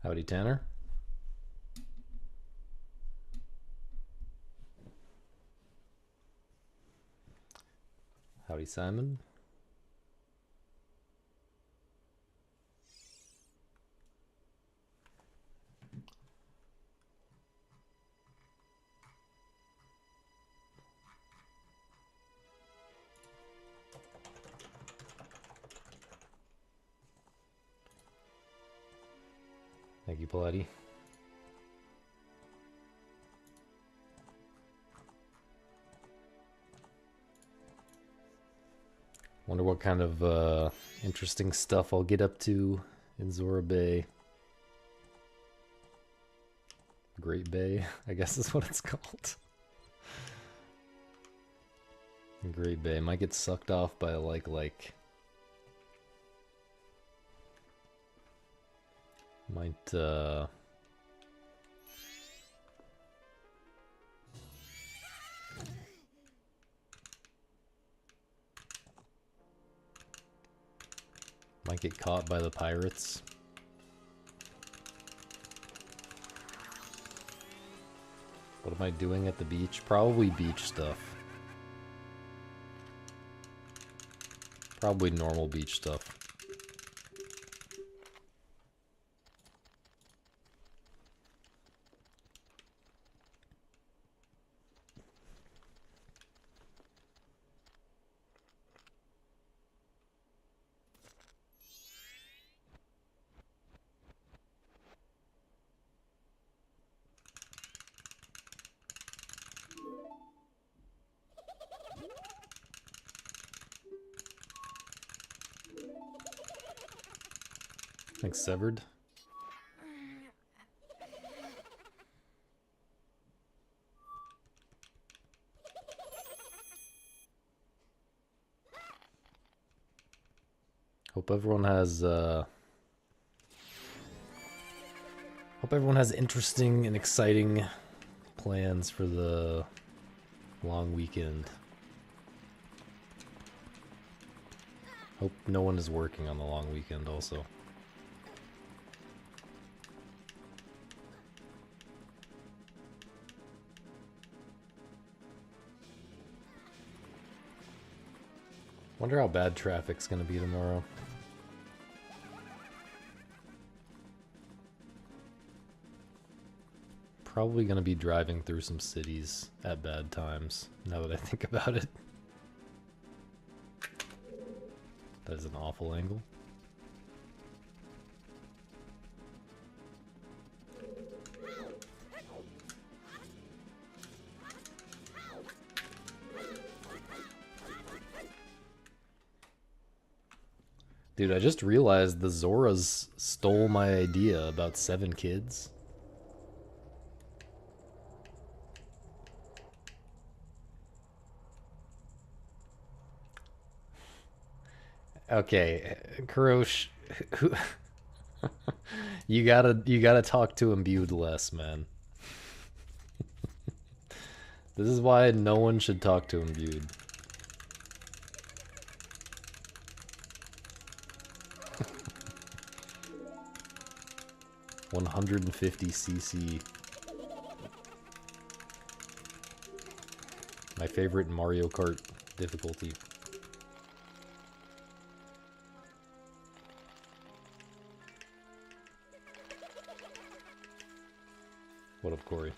Howdy, Tanner. Howdy, Simon. Thank you, Bloody. Wonder what kind of interesting stuff I'll get up to in Zora Bay. Great Bay, I guess is what it's called. Great Bay might get sucked off by like might might get caught by the pirates. What am I doing at the beach? Probably beach stuff. Probably normal beach stuff. I think severed. Hope everyone has interesting and exciting plans for the long weekend. Hope no one is working on the long weekend also. Wonder how bad traffic's gonna be tomorrow. Probably gonna be driving through some cities at bad times, now that I think about it. That is an awful angle. Dude, I just realized the Zoras stole my idea about 7 kids. Okay, Kurosh, you gotta talk to Imbued less, man. This is why no one should talk to Imbued. $150cc. My favorite Mario Kart difficulty. What up, Corey?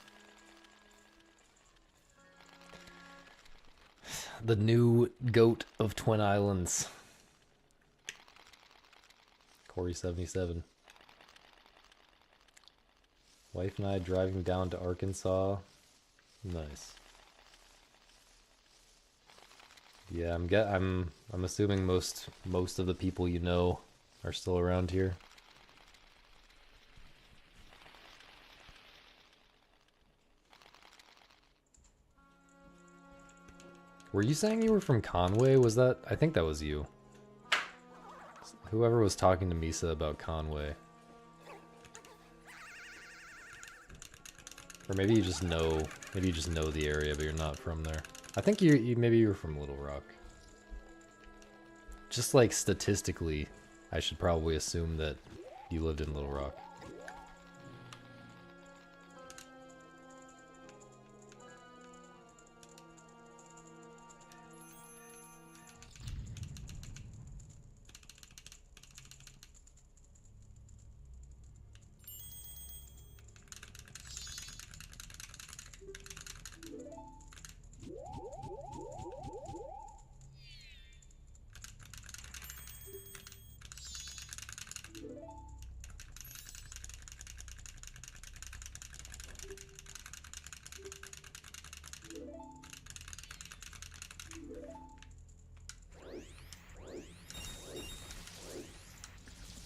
The new goat of Twin Islands. Corey77. Wife and I driving down to Arkansas. Nice. Yeah, I'm assuming most of the people you know are still around here. Were you saying you were from Conway? Was that? I think that was you. Whoever was talking to Misa about Conway. Or maybe you just know the area, but you're not from there. I think maybe you were from Little Rock. Just like statistically, I should probably assume that you lived in Little Rock.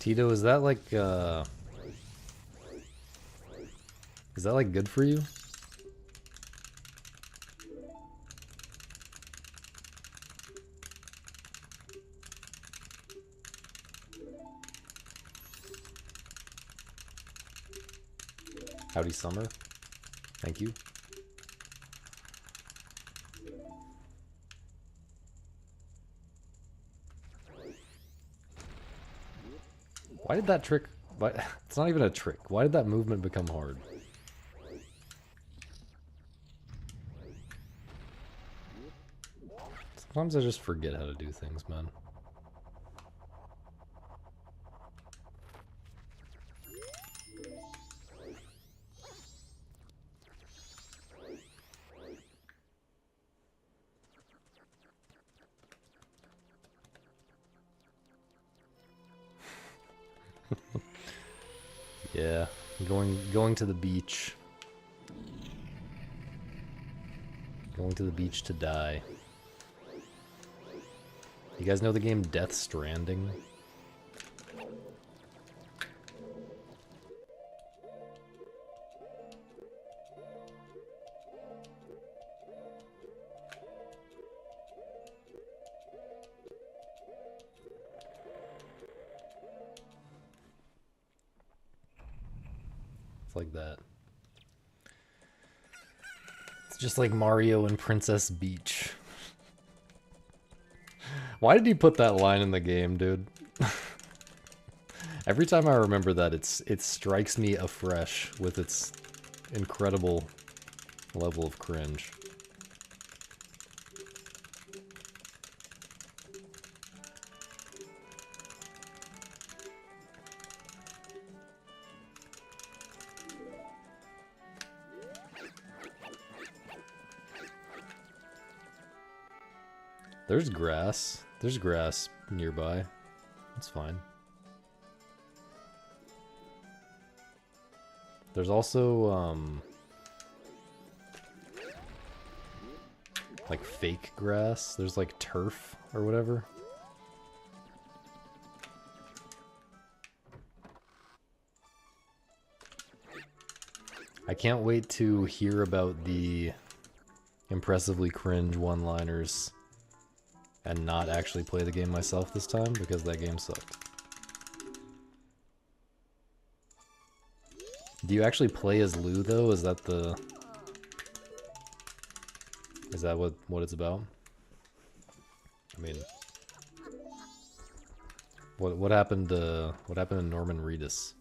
Tito, is that like good for you? Howdy Summer. Thank you. Why did that trick... Why, it's not even a trick. Why did that movement become hard? Sometimes I just forget how to do things, man. Yeah, going to the beach. Going to the beach to die. You guys know the game Death Stranding? It's like that. It's just like Mario and Princess Beach. Why did he put that line in the game, dude? Every time I remember that, it strikes me afresh with its incredible level of cringe. There's grass. There's grass nearby. That's fine. There's also, like fake grass. There's like turf or whatever. I can't wait to hear about the impressively cringe one-liners and not actually play the game myself this time, because that game sucked. Do you actually play as Lou, though? Is that the... Is that what it's about? I mean... What happened to Norman Reedus?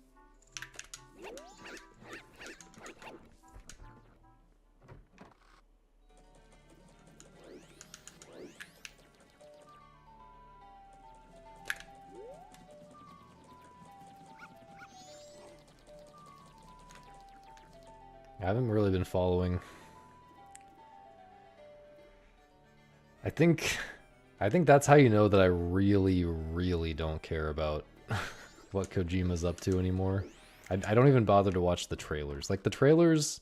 I haven't really been following. I think that's how you know that I really, really don't care about what Kojima's up to anymore. I don't even bother to watch the trailers. Like, the trailers,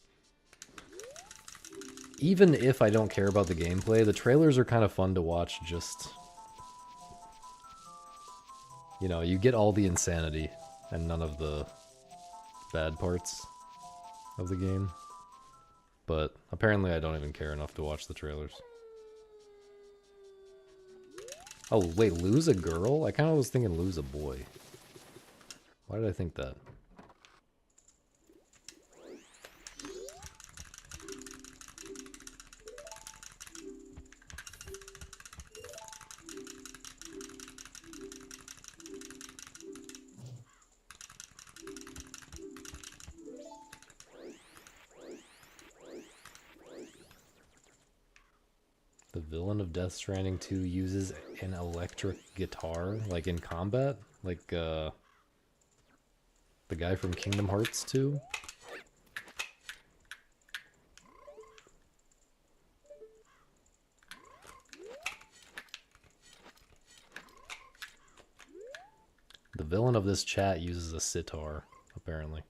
even if I don't care about the gameplay, the trailers are kind of fun to watch just... You know, you get all the insanity and none of the bad parts of the game, but apparently I don't even care enough to watch the trailers. Oh wait, Lou's a girl? I kind of was thinking Lou's a boy. Why did I think that? The villain of Death Stranding 2 uses an electric guitar, like in combat? Like, the guy from Kingdom Hearts 2? The villain of this chat uses a sitar, apparently.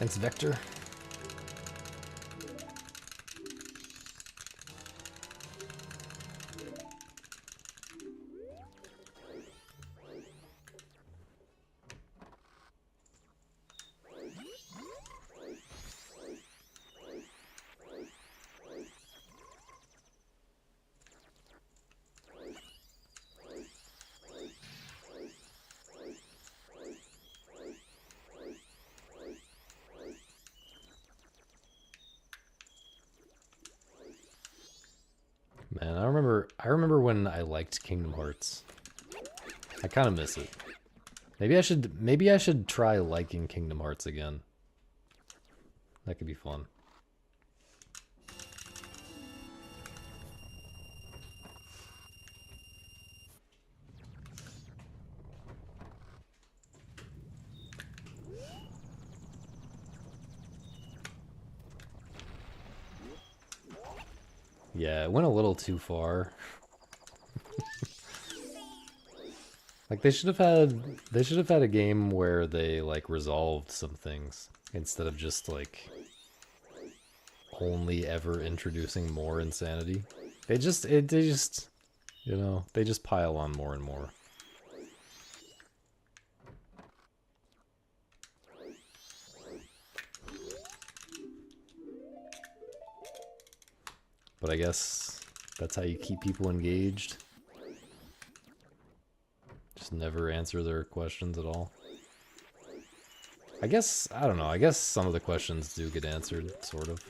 Thanks, Vector. Man, I remember when I liked Kingdom Hearts. I kind of miss it. Maybe I should try liking Kingdom Hearts again. That could be fun. Yeah, it went a little too far. Like they should have had a game where they like resolved some things instead of just like only ever introducing more insanity. They just you know, they just pile on more and more. But I guess that's how you keep people engaged. Just never answer their questions at all. I guess, I don't know, I guess some of the questions do get answered, sort of.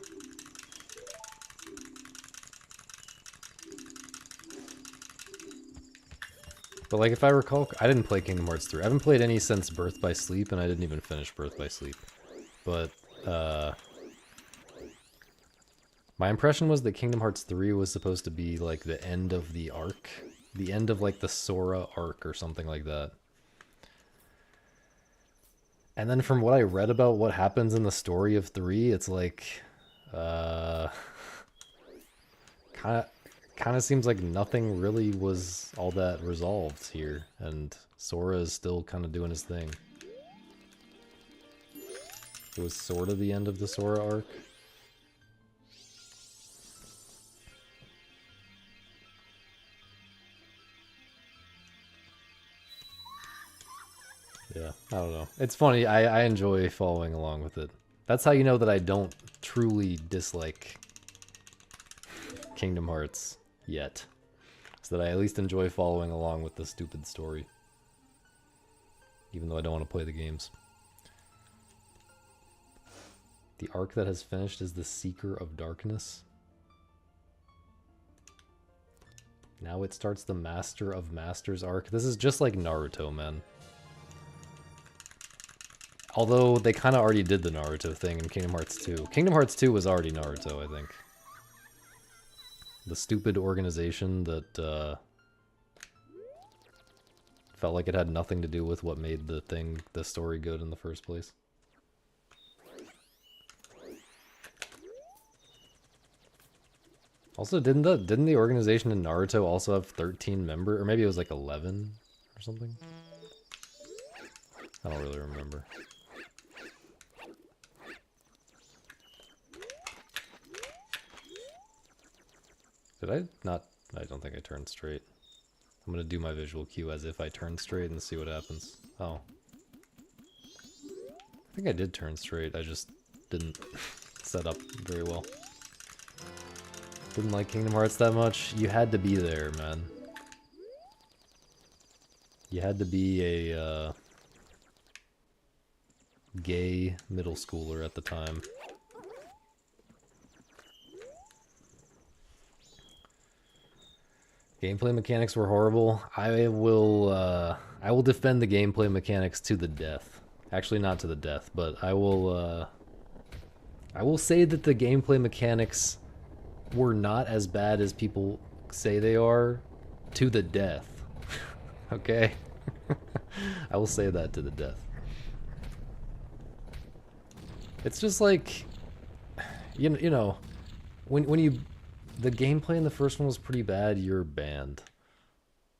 But like, if I recall, I didn't play Kingdom Hearts 3. I haven't played any since Birth by Sleep, and I didn't even finish Birth by Sleep. But, my impression was that Kingdom Hearts 3 was supposed to be like the end of the arc. The end of like the Sora arc or something like that. And then from what I read about what happens in the story of 3, it's like, kind of seems like nothing really was all that resolved here, and Sora is still kind of doing his thing. It was sort of the end of the Sora arc. Yeah, I don't know. It's funny. I enjoy following along with it. That's how you know that I don't truly dislike Kingdom Hearts yet. So that I at least enjoy following along with the stupid story. Even though I don't want to play the games. The arc that has finished is the Seeker of Darkness. Now it starts the Master of Masters arc. This is just like Naruto, man. Although they kind of already did the Naruto thing in Kingdom Hearts 2. Kingdom Hearts 2 was already Naruto, I think. The stupid organization that felt like it had nothing to do with what made the story good in the first place. Also, didn't the organization in Naruto also have 13 members? Or maybe it was like 11 or something? I don't really remember. Did I not? I don't think I turned straight. I'm gonna do my visual cue as if I turn straight and see what happens. Oh. I think I did turn straight, I just didn't set up very well. Didn't like Kingdom Hearts that much. You had to be there, man. You had to be a gay middle schooler at the time. Gameplay mechanics were horrible. I will defend the gameplay mechanics to the death. Actually, not to the death, but I will say that the gameplay mechanics were not as bad as people say they are to the death. Okay? I will say that to the death. It's just like, you know, when you... The gameplay in the first one was pretty bad, you're banned.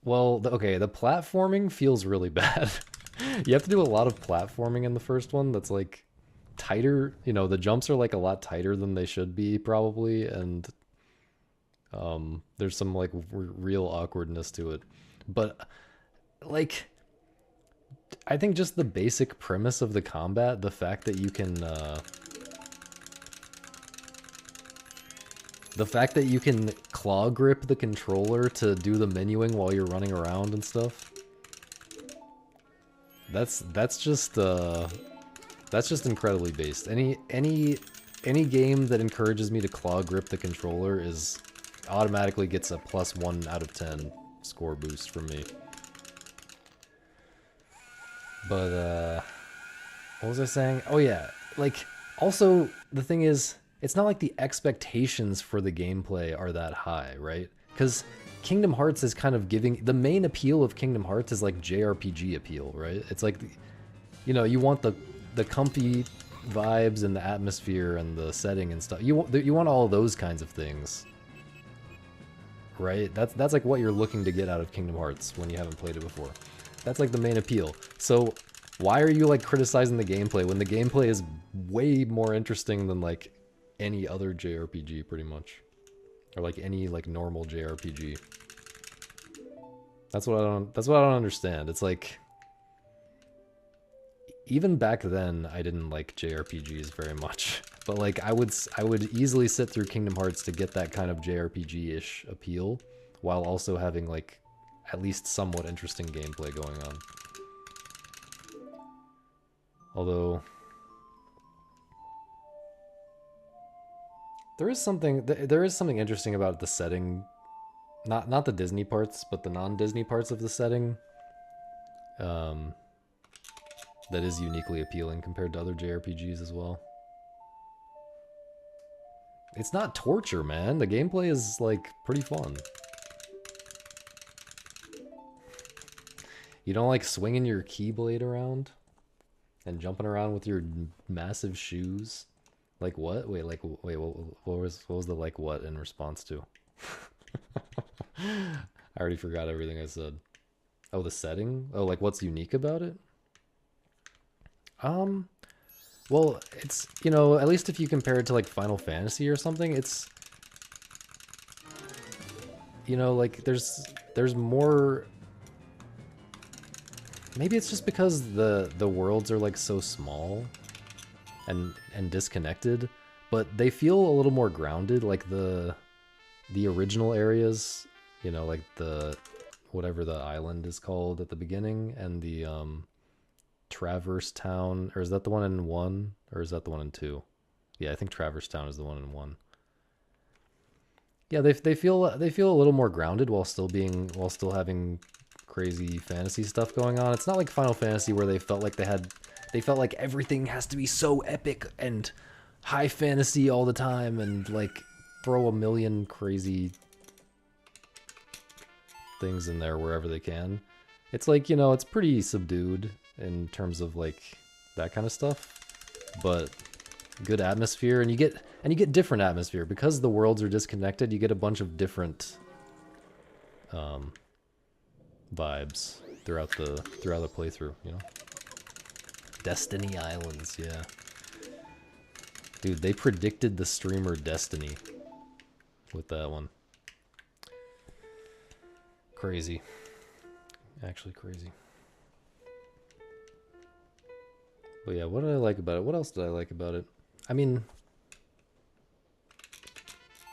Well, okay, the platforming feels really bad. You have to do a lot of platforming in the first one that's like tighter, you know, the jumps are like a lot tighter than they should be probably, and there's some like real awkwardness to it. But like I think just the basic premise of the combat, the fact that you can claw grip the controller to do the menuing while you're running around and stuff. That's just incredibly based. Any game that encourages me to claw grip the controller is automatically gets a +1 out of 10 score boost from me. But what was I saying? Oh yeah, like also the thing is, it's not like the expectations for the gameplay are that high, right? Because Kingdom Hearts is kind of giving, the main appeal of Kingdom Hearts is like JRPG appeal, right? It's like, you know, you want the comfy vibes and the atmosphere and the setting and stuff. You want all those kinds of things, right? That's like what you're looking to get out of Kingdom Hearts when you haven't played it before. That's like the main appeal. So why are you like criticizing the gameplay when the gameplay is way more interesting than like any other JRPG pretty much, or like any like normal JRPG? That's what I don't understand. It's like, even back then I didn't like JRPGs very much, but like I would easily sit through Kingdom Hearts to get that kind of JRPG-ish appeal while also having like at least somewhat interesting gameplay going on. Although there is something interesting about the setting, not the Disney parts, but the non-Disney parts of the setting, that is uniquely appealing compared to other JRPGs as well. It's not torture, man. The gameplay is like pretty fun. You don't like swinging your keyblade around and jumping around with your massive shoes? Like what? Wait, what was the like what in response to? I already forgot everything I said. Oh, the setting? Oh, like what's unique about it? Well, it's, you know, at least if you compare it to like Final Fantasy or something, it's, you know, like there's more. Maybe it's just because the worlds are like so small and disconnected, but they feel a little more grounded. Like the original areas, you know, like the whatever the island is called at the beginning, and the Traverse Town, or is that the one in 1, or is that the one in 2? Yeah, I think Traverse Town is the one in 1. Yeah, they feel a little more grounded while still having crazy fantasy stuff going on. It's not like Final Fantasy where they felt like everything has to be so epic and high fantasy all the time and like throw a million crazy things in there wherever they can. It's like, you know, it's pretty subdued in terms of like that kind of stuff, but good atmosphere, and you get different atmosphere because the worlds are disconnected. You get a bunch of different vibes throughout the playthrough, you know. Destiny Islands, yeah. Dude, they predicted the streamer Destiny with that one. Crazy. Actually crazy. But yeah, what did I like about it? What else did I like about it? I mean,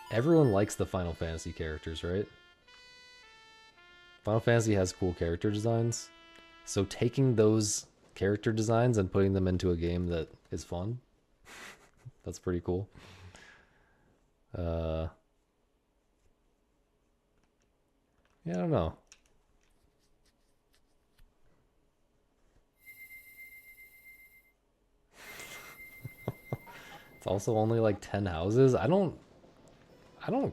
everyone likes the Final Fantasy characters, right? Final Fantasy has cool character designs. So taking those character designs and putting them into a game that is fun, that's pretty cool. Yeah, I don't know. It's also only like 10 houses. I don't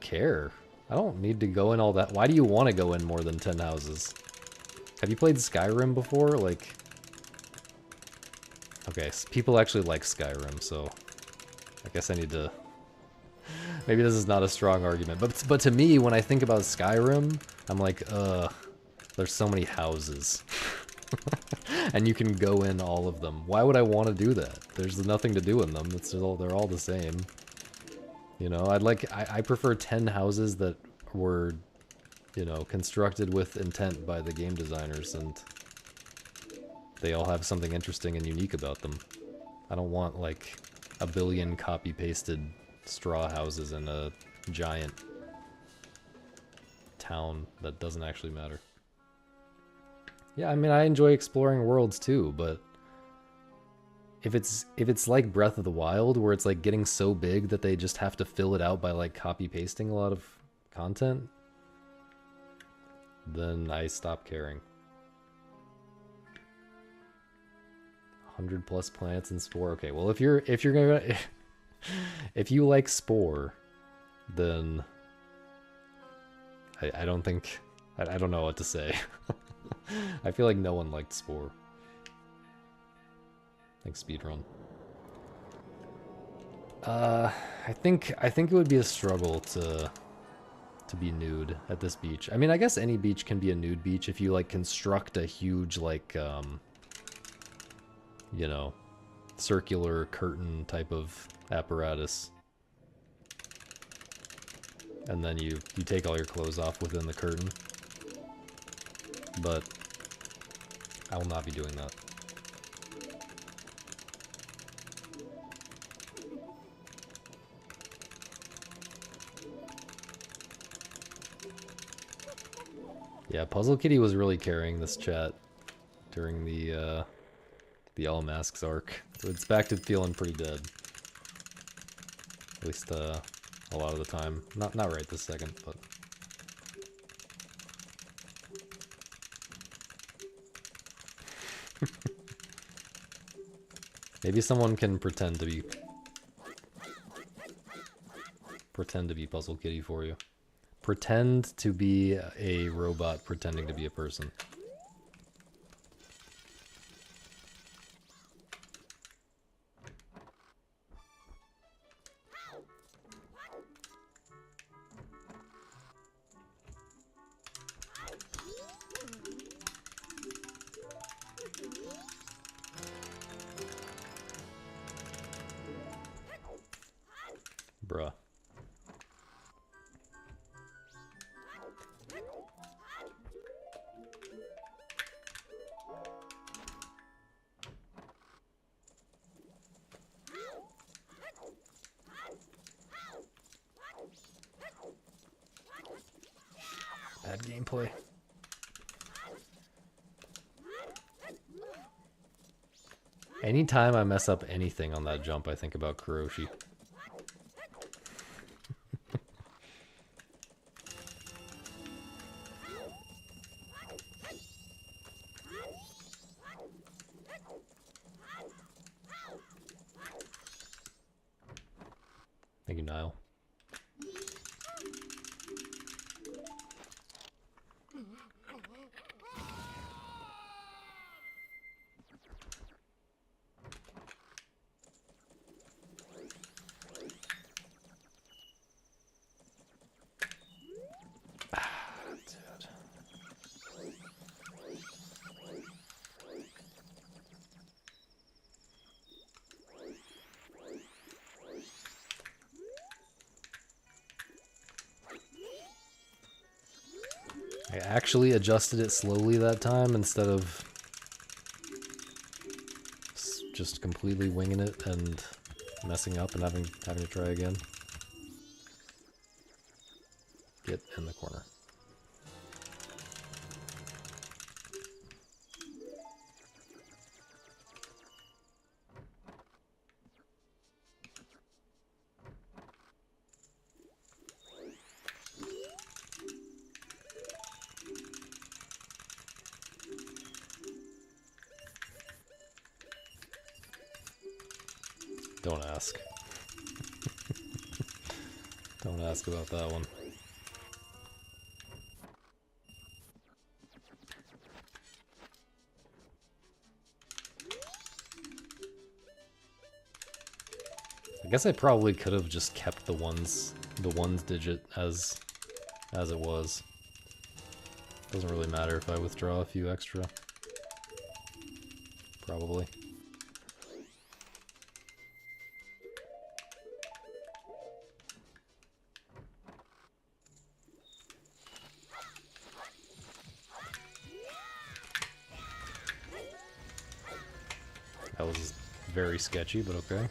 care. I don't need to go in all that. Why do you want to go in more than 10 houses? Have you played Skyrim before? Like, okay, people actually like Skyrim, so I guess I need to. Maybe this is not a strong argument, but to me, when I think about Skyrim, I'm like, there's so many houses. and you can go in all of them. Why would I want to do that? There's nothing to do in them. They're all the same. You know, I prefer 10 houses that were, you know, constructed with intent by the game designers, and they all have something interesting and unique about them. I don't want, like, a billion copy-pasted straw houses in a giant town that doesn't actually matter. Yeah, I mean, I enjoy exploring worlds too, but if it's like Breath of the Wild, where it's like getting so big that they just have to fill it out by like copy-pasting a lot of content, then I stop caring. 100 plus planets in Spore. Okay, well if you're gonna if you like Spore, then I don't think I don't know what to say. I feel like no one liked Spore. Like speedrun. I think it would be a struggle to be nude at this beach. I mean, I guess any beach can be a nude beach if you like construct a huge like you know, circular curtain type of apparatus. And then you take all your clothes off within the curtain. But I will not be doing that. Yeah, Puzzle Kitty was really carrying this chat during the All Masks arc. So it's back to feeling pretty dead. At least a lot of the time. Not right this second, but maybe someone can pretend to be Puzzle Kitty for you. Pretend to be a robot pretending to be a person. Bruh. Bad gameplay. Anytime I mess up anything on that jump, I think about Kuroshi. Thank you, Niall. I actually adjusted it slowly that time instead of just completely winging it and messing up and having to try again. Get in the corner. Don't ask. Don't ask about that one. I guess I probably could have just kept the ones digit as it was. Doesn't really matter if I withdraw a few extra. Probably. That was very sketchy, but okay.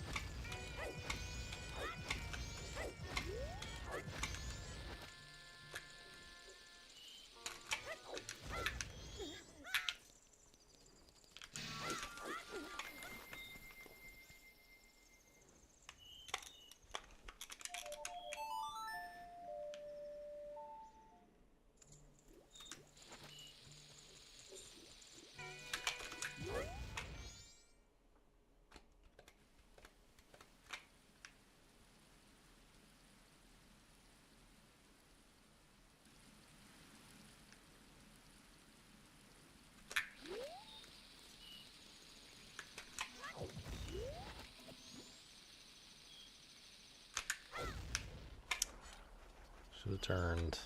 Should have turned.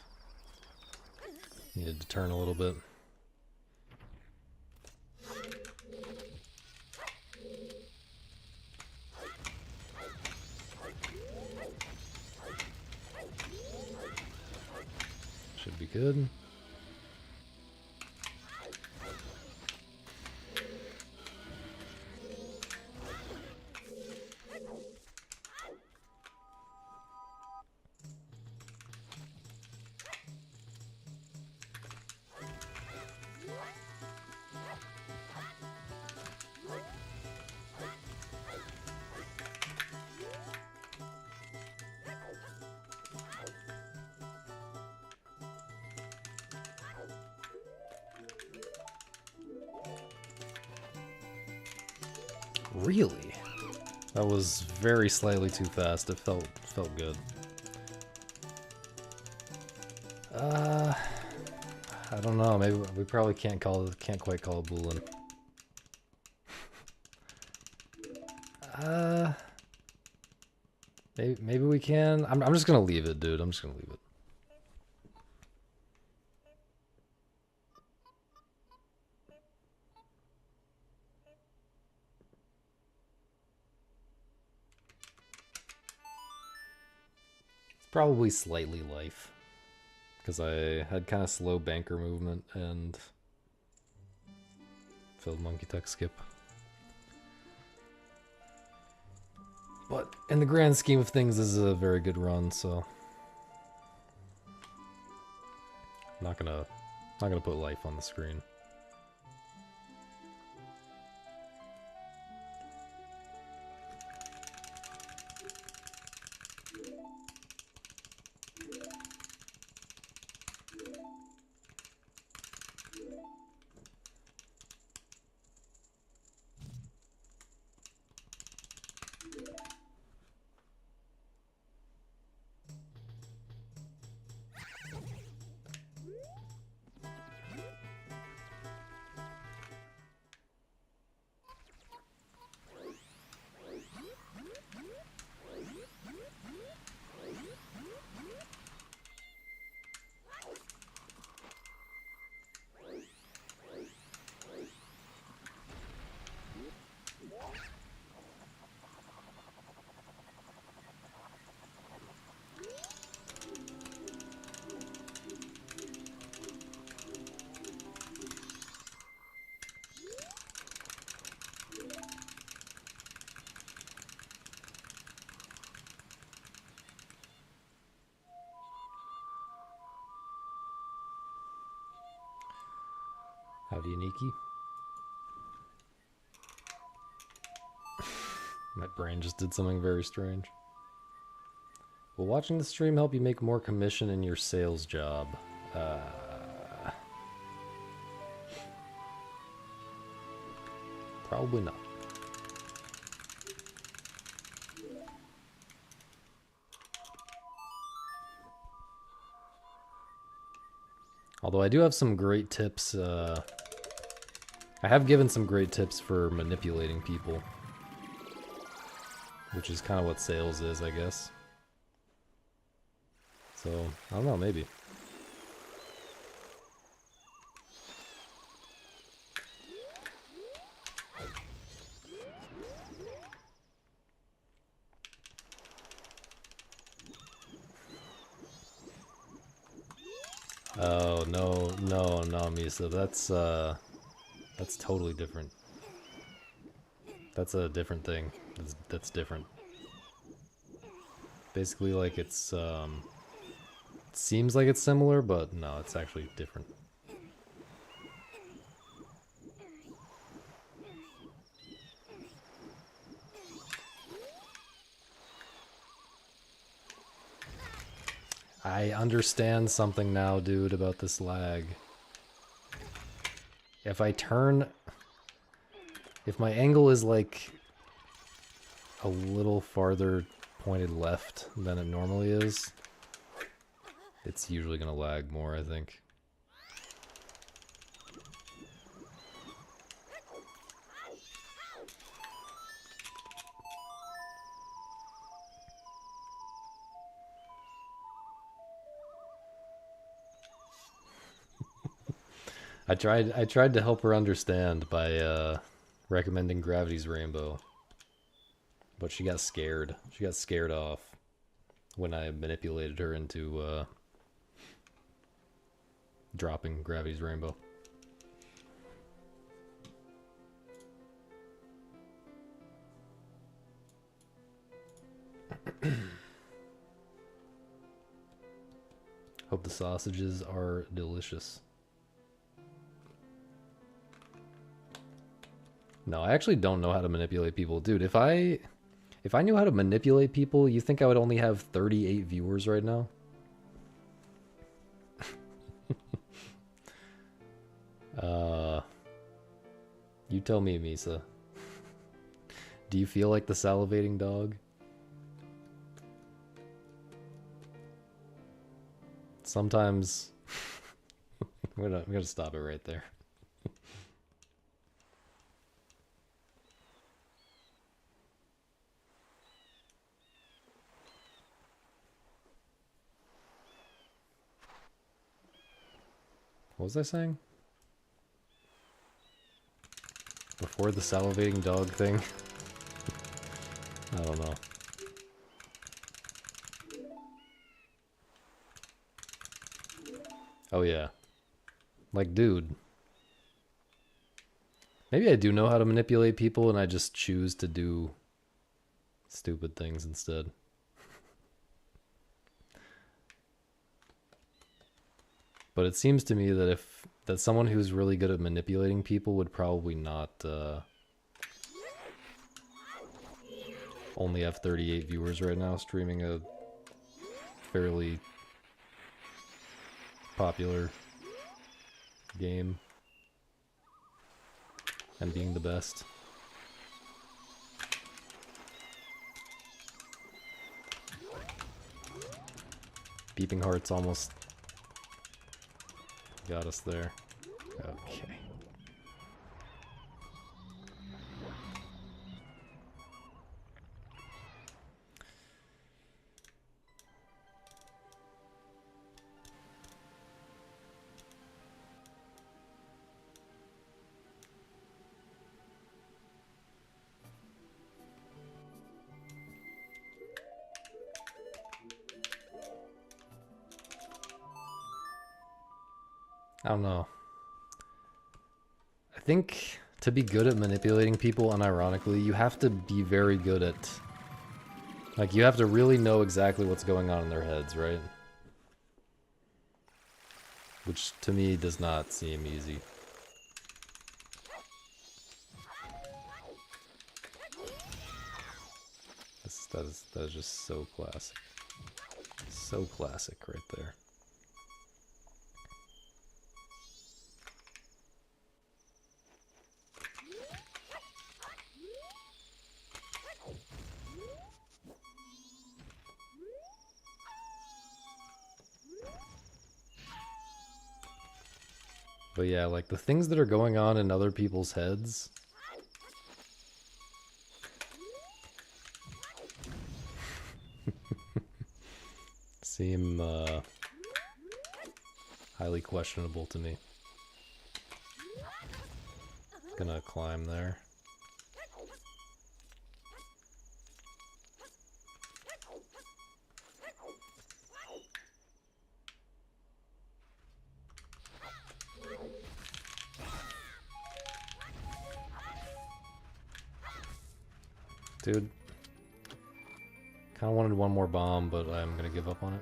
Needed to turn a little bit. Should be good. Really? That was very slightly too fast. It felt good. I don't know. Maybe we probably can't quite call it Boolean. Maybe we can. I'm just gonna leave it, dude. I'm just gonna leave it. It's probably slightly life. Because I had kind of slow banker movement and failed monkey tech skip. But in the grand scheme of things, this is a very good run, so I'm not gonna put life on the screen. Howdy, Niki. My brain just did something very strange. Will watching the stream help you make more commission in your sales job? Probably not. Although I do have some great tips. I have given some great tips for manipulating people. Which is kind of what sales is, I guess. So, I don't know, maybe. Oh, no, no, no, Misa. That's totally different. That's a different thing. That's different. Basically, like, it seems like it's similar, but no, it's actually different. I understand something now, dude, about this lag. If I turn... If my angle is, like, a little farther pointed left than it normally is, it's usually gonna lag more, I think. I tried to help her understand by recommending Gravity's Rainbow, but she got scared. She got scared off when I manipulated her into dropping Gravity's Rainbow. Hope the sausages are delicious. No, I actually don't know how to manipulate people. Dude, if I knew how to manipulate people, you think I would only have 38 viewers right now? You tell me, Misa. Do you feel like the salivating dog? Sometimes... I'm gonna stop it right there. What was I saying? Before the salivating dog thing? I don't know. Oh yeah. Like, dude. Maybe I do know how to manipulate people and I just choose to do stupid things instead. But it seems to me that someone who's really good at manipulating people would probably not only have 38 viewers right now streaming a fairly popular game and being the best. Beeping Hearts almost got us there. Okay. I don't know. I think to be good at manipulating people, unironically, you have to be very good at... Like, you have to really know exactly what's going on in their heads, right? Which, to me, does not seem easy. That is just so classic. So classic right there. But yeah, like the things that are going on in other people's heads. Seem highly questionable to me. Gonna climb there. Dude. Kinda wanted one more bomb, but I'm gonna give up on it.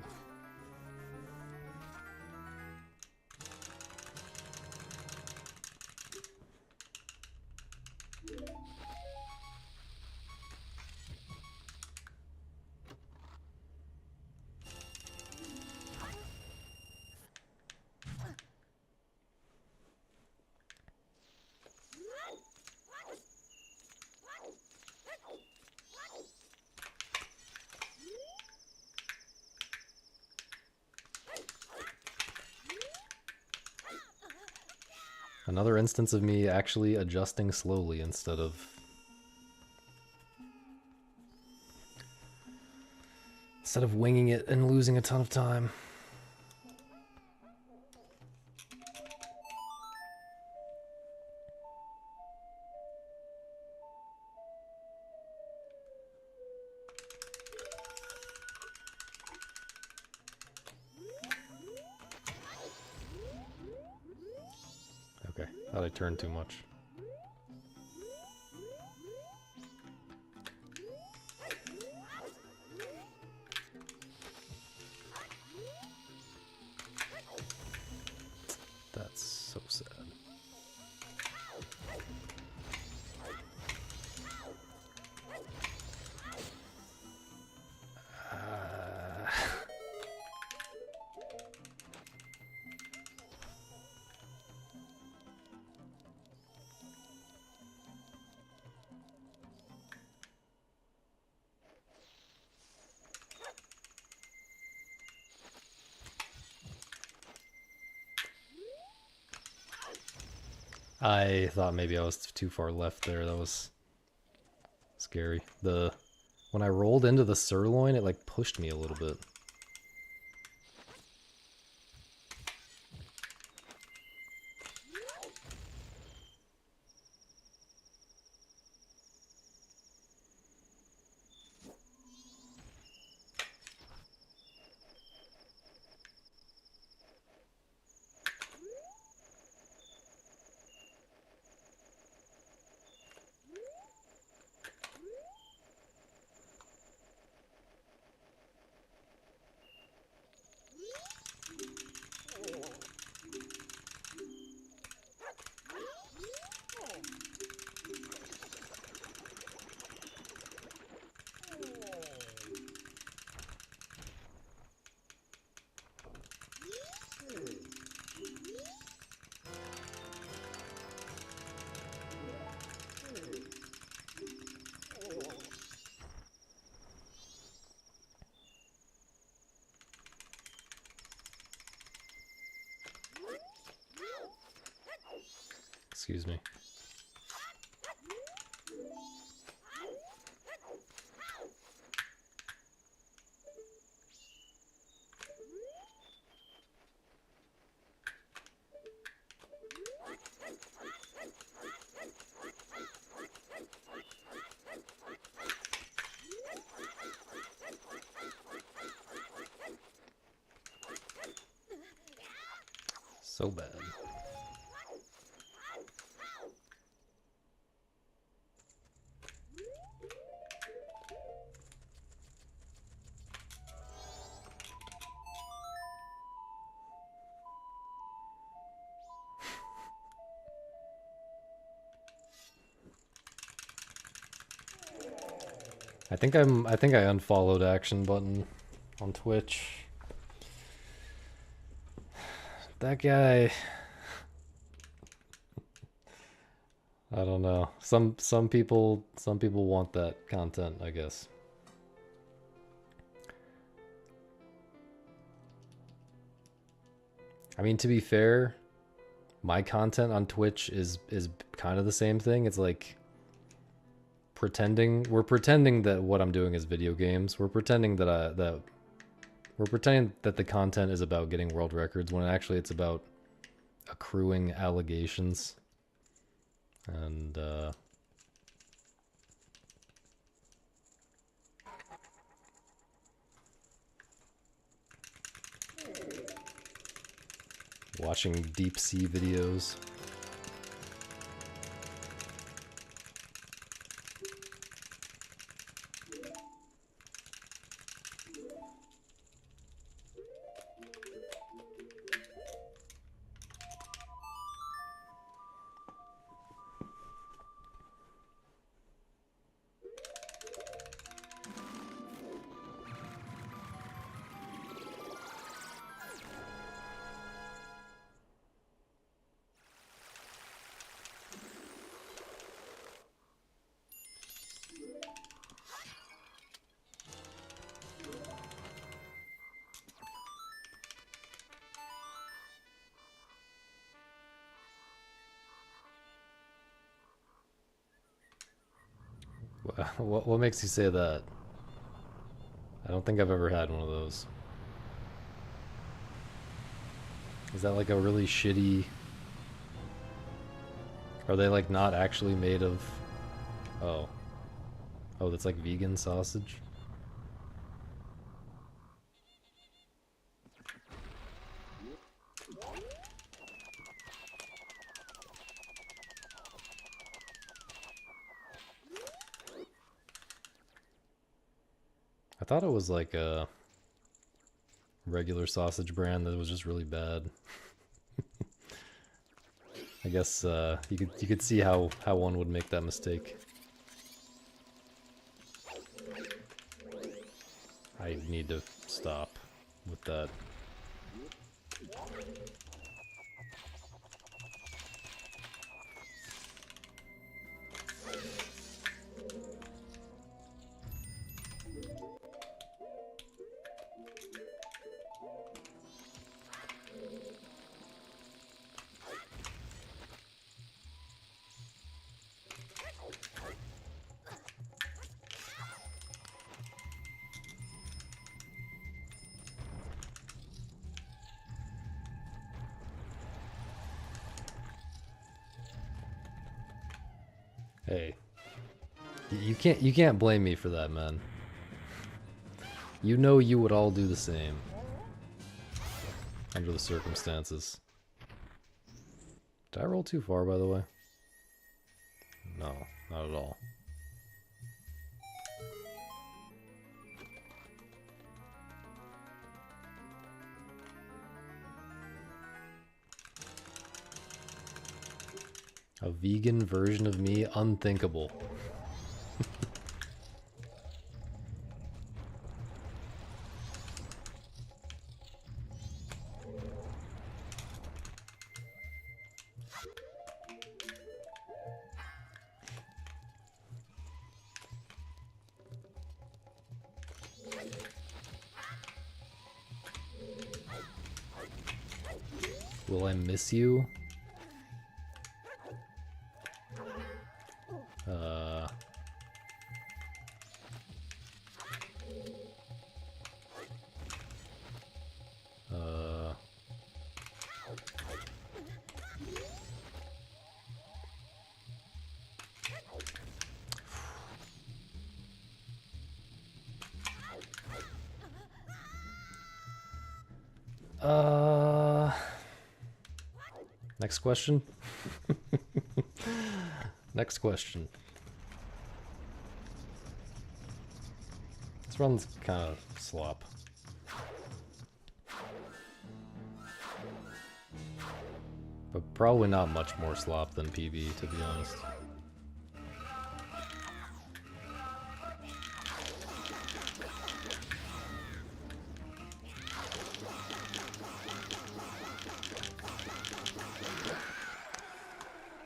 Another instance of me actually adjusting slowly instead of winging it and losing a ton of time. Okay, thought I turned too much. That's so sad. I thought maybe I was too far left there. That was scary. When I rolled into the sirloin, it like pushed me a little bit. Excuse me. So bad. I think I unfollowed Action Button on Twitch. That guy, I don't know. Some people want that content, I guess. I mean, to be fair, my content on Twitch is kind of the same thing. It's like we're pretending that what I'm doing is video games. We're pretending that we're pretending that the content is about getting world records when actually it's about accruing allegations. And watching deep sea videos. What makes you say that? I don't think I've ever had one of those. Is that like a really shitty... Are they like not actually made of... Oh. Oh, that's like vegan sausage? I thought it was like a regular sausage brand that was just really bad. I guess you could see how one would make that mistake. I need to stop with that. Hey, you can't blame me for that, man. You know you would all do the same under the circumstances. Did I roll too far, by the way? No, not at all. A vegan version of me? Unthinkable. Will I miss you? Next question. Next question. This run's kind of slop. But probably not much more slop than PB, to be honest.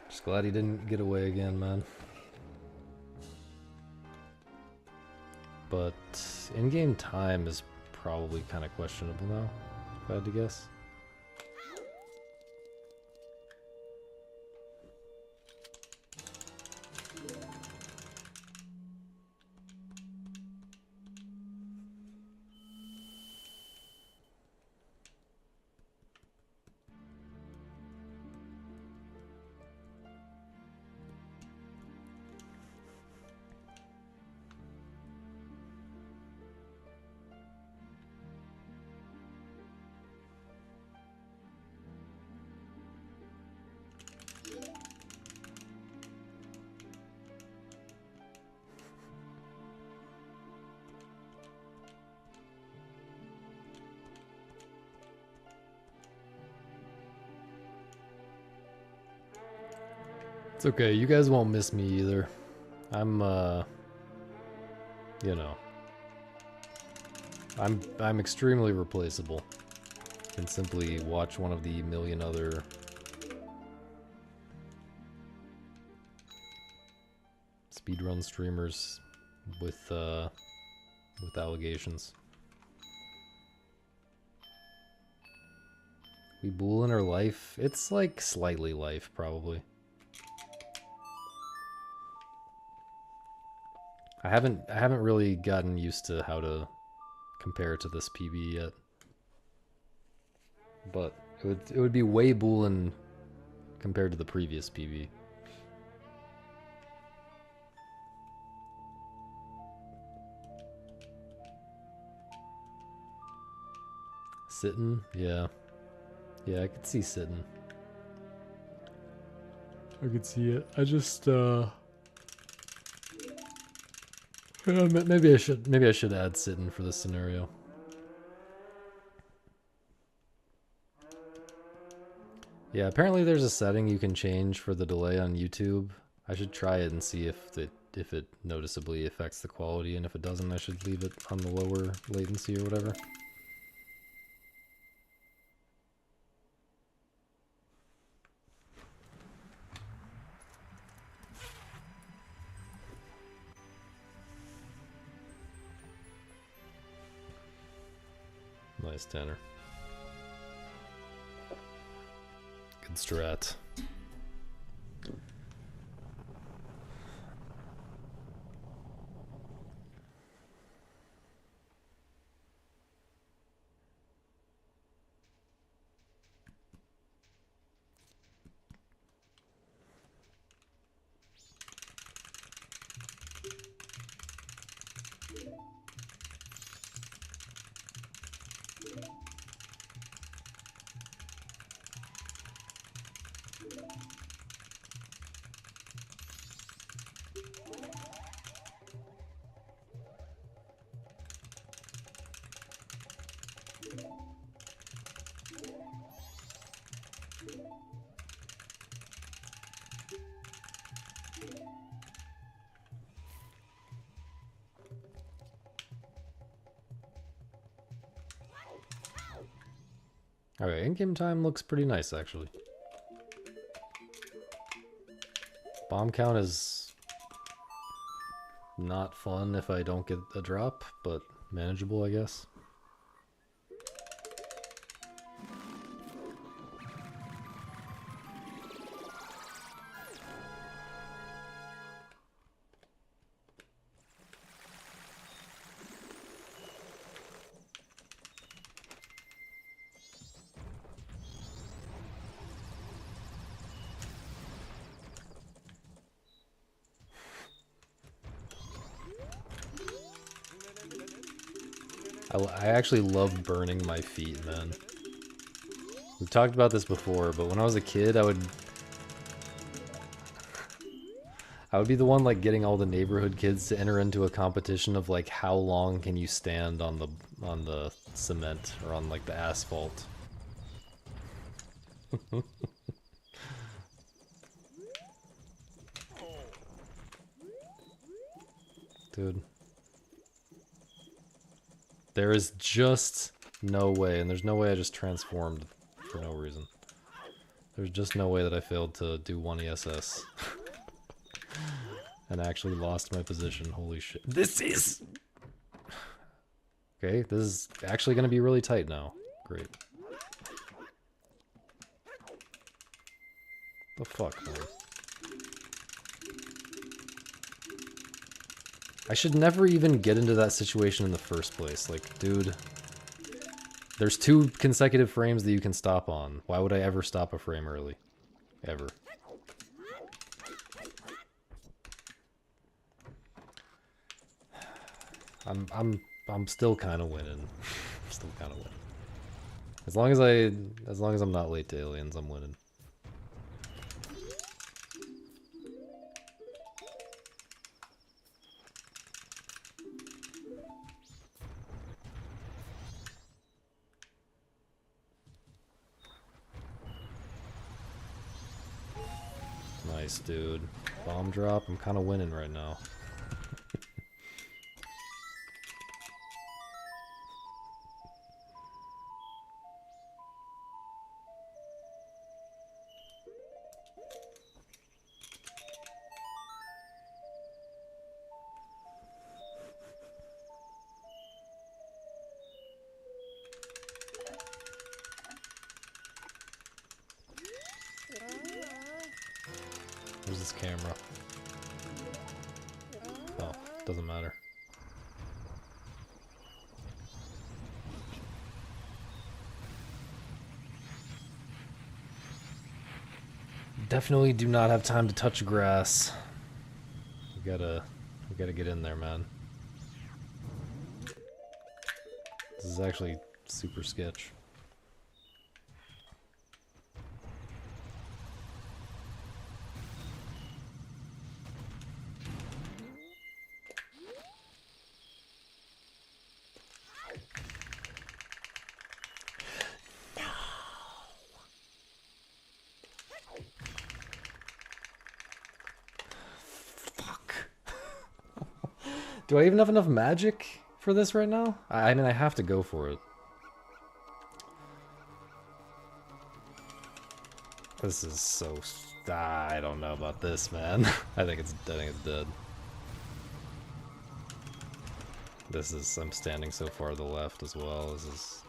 Just glad he didn't get away again, man. But in-game time is probably kind of questionable now, if I had to guess. It's okay, you guys won't miss me either. I'm, you know, I'm extremely replaceable. Can simply watch one of the million other speedrun streamers with allegations. We Boolin or life? It's like slightly life, probably. I haven't really gotten used to how to compare to this PB yet. But it would be way bullin' compared to the previous PB. Sitting? Yeah. Yeah, I could see sitting. I could see it. I just maybe I should add sitting for this scenario. Yeah, apparently there's a setting you can change for the delay on YouTube. I should try it and see if it noticeably affects the quality, and if it doesn't, I should leave it on the lower latency or whatever. Nice, Tanner. Good strat. Okay, in-game time looks pretty nice, actually. Bomb count is not fun if I don't get a drop, but manageable, I guess. I actually love burning my feet, man. We've talked about this before, but when I was a kid, I would be the one like getting all the neighborhood kids to enter into a competition of like how long can you stand on the cement or on like the asphalt. Dude. There is just no way, and there's no way I just transformed for no reason. There's just no way that I failed to do 1 ESS. And actually lost my position. Holy shit. This is... Okay, this is actually going to be really tight now. Great. The fuck, man? I should never even get into that situation in the first place. Like, dude... There's 2 consecutive frames that you can stop on. Why would I ever stop a frame early? Ever. I'm still kind of winning. Still kind of winning. As long as I'm not late to aliens, I'm winning. Nice, dude. Bomb drop. I'm kind of winning right now. doesn't matter. Definitely do not have time to touch grass. We gotta get in there, man. This is actually super sketch. Do I even have enough magic for this right now? I mean, I have to go for it. This is so... I don't know about this, man. I think it's dead. This is... I'm standing so far to the left as well. This is...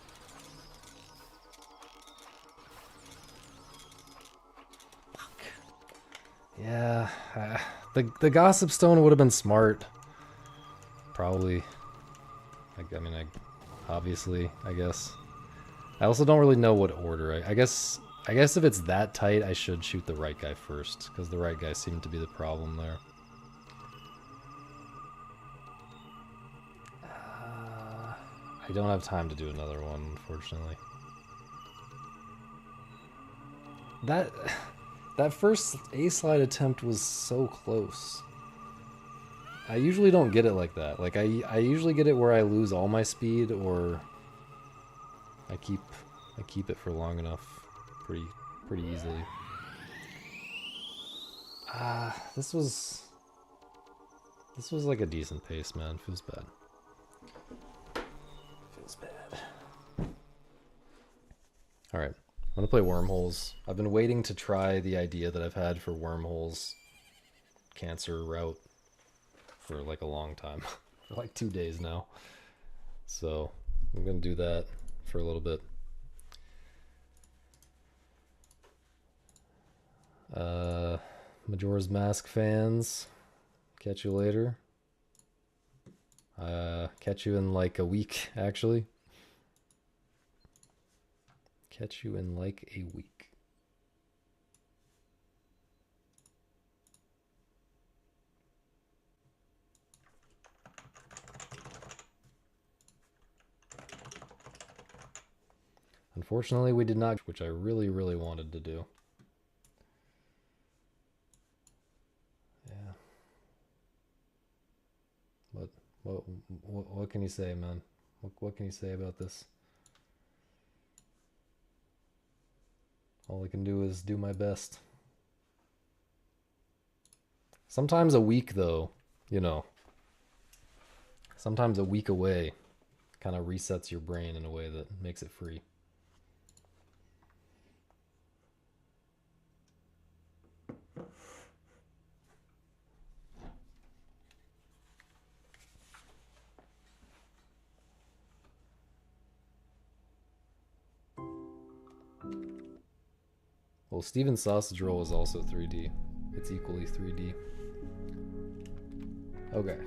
Fuck. Yeah. The Gossip Stone would have been smart. Probably. I mean, obviously, I guess. I also don't really know what order. I guess if it's that tight, I should shoot the right guy first, because the right guy seemed to be the problem there. I don't have time to do another one, unfortunately. That first A-slide attempt was so close. I usually don't get it like that. Like, I usually get it where I lose all my speed, or I keep it for long enough pretty easily. This was like a decent pace, man. Feels bad. Feels bad. Alright, I'm gonna play Wormholes. I've been waiting to try the idea that I've had for Wormholes Cancer route for like a long time. For like 2 days now. So I'm gonna do that for a little bit. Majora's Mask fans, catch you later. Catch you in like a week, actually. Catch you in like a week. Unfortunately, we did not, which I really, really wanted to do. Yeah. What can you say, man? What can you say about this? All I can do is do my best. Sometimes a week, though, you know. Sometimes a week away kind of resets your brain in a way that makes it free. Well, Steven's Sausage Roll is also 3D. It's equally 3D. Okay.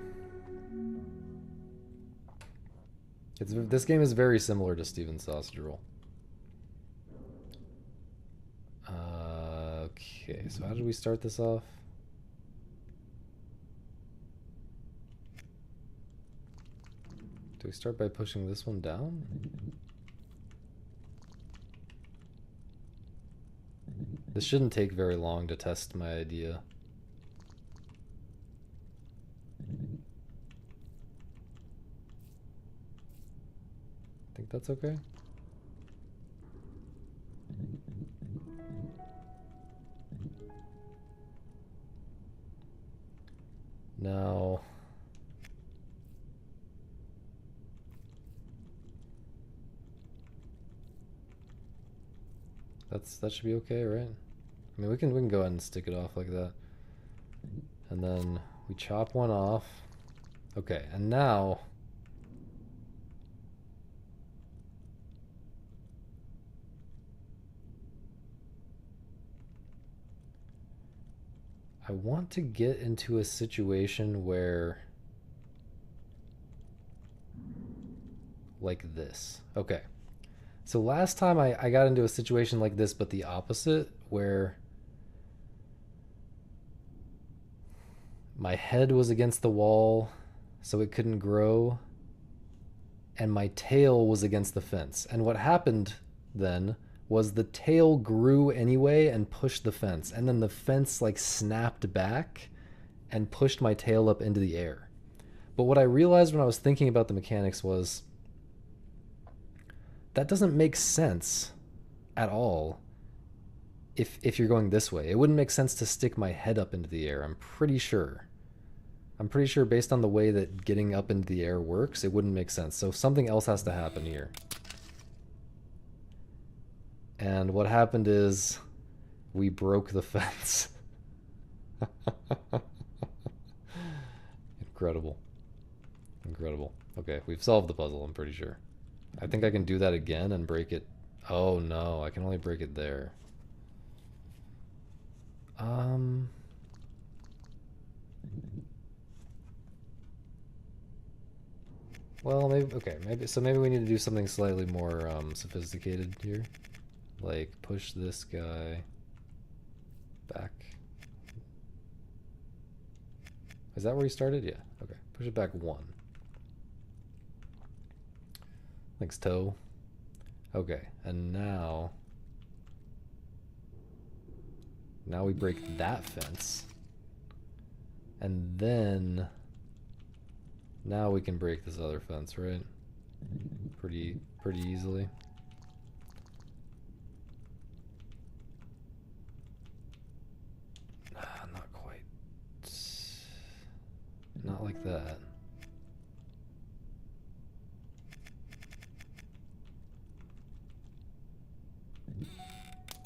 This game is very similar to Steven's Sausage Roll. Okay, so how did we start this off? Do we start by pushing this one down? This shouldn't take very long to test my idea. I think that's okay. Now, that should be okay, right? I mean, we can go ahead and stick it off like that. And then we chop one off. Okay, and now I want to get into a situation where like this. Okay. So last time I got into a situation like this, but the opposite, where my head was against the wall so it couldn't grow, and my tail was against the fence. And what happened then was the tail grew anyway and pushed the fence. And then the fence like snapped back and pushed my tail up into the air. But what I realized when I was thinking about the mechanics was that doesn't make sense at all if you're going this way. It wouldn't make sense to stick my head up into the air, I'm pretty sure. I'm pretty sure based on the way that getting up into the air works, it wouldn't make sense. So something else has to happen here. And what happened is we broke the fence. Incredible. Incredible. Okay, we've solved the puzzle, I'm pretty sure. I think I can do that again and break it. Oh no, I can only break it there. Well, maybe, okay, maybe we need to do something slightly more sophisticated here. Like push this guy back. Is that where he started? Yeah, okay. Push it back 1. Thanks, toe. Okay, and now we break that fence. And then now we can break this other fence, right? Pretty easily. Not quite. Not like that.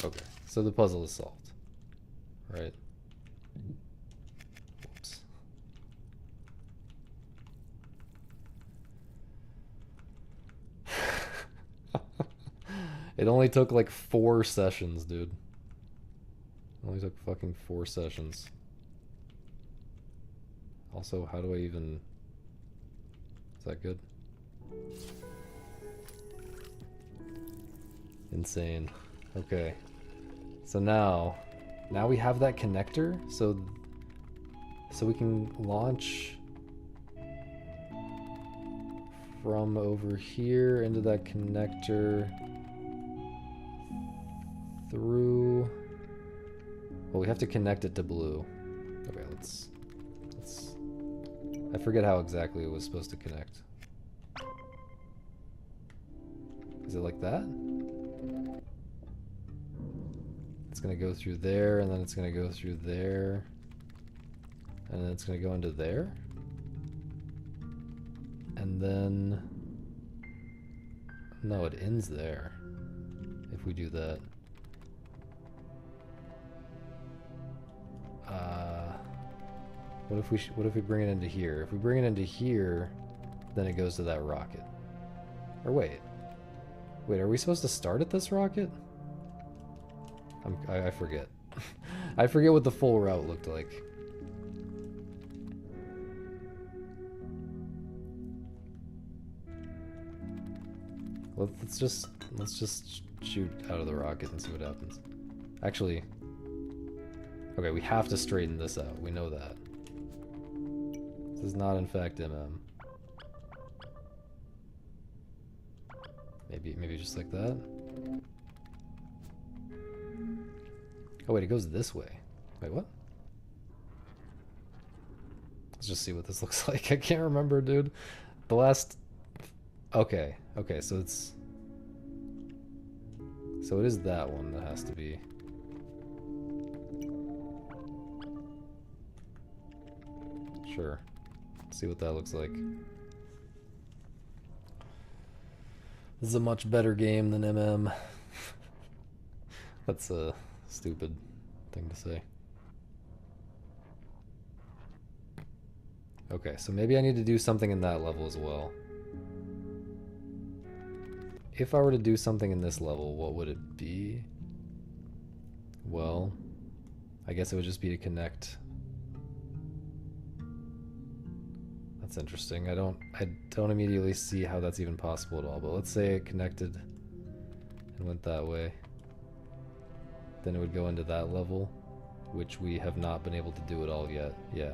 Okay, so the puzzle is solved, right? Whoops. It only took like 4 sessions, dude. It only took fucking 4 sessions. Also, how do I even... Is that good? Insane. Okay. So now we have that connector, so we can launch from over here into that connector through. Well, we have to connect it to blue. Okay, let's. I forget how exactly it was supposed to connect. Is it like that? It's gonna go through there, and then it's gonna go through there, and then it's gonna go into there, and then no, it ends there if we do that. What if we bring it into here? If we bring it into here, then it goes to that rocket. Or wait, are we supposed to start at this rocket? I forget. I forget what the full route looked like. Let's just shoot out of the rocket and see what happens. Actually, okay, we have to straighten this out. We know that. This is not in fact MM. Maybe just like that. Oh wait, it goes this way. Wait, what? Let's just see what this looks like. I can't remember, dude. The last... Okay, so it's... So it is that one that has to be... Sure. Let's see what that looks like. This is a much better game than MM. That's a stupid thing to say. Okay, so maybe I need to do something in that level as well. If I were to do something in this level, what would it be? Well, I guess it would just be to connect a That's interesting. I don't immediately see how that's even possible at all, but let's say it connected and went that way. Then it would go into that level, which we have not been able to do at all yet. Yeah.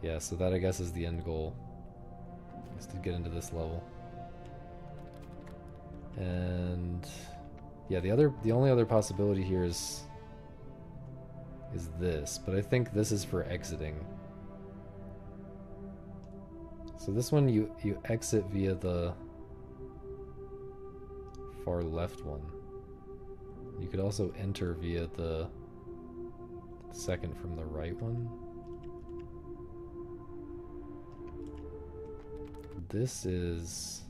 Yeah, so that I guess is the end goal, is to get into this level. And yeah, the only other possibility here is this, but I think this is for exiting. So this one you exit via the far left one. You could also enter via the second from the right one. This is...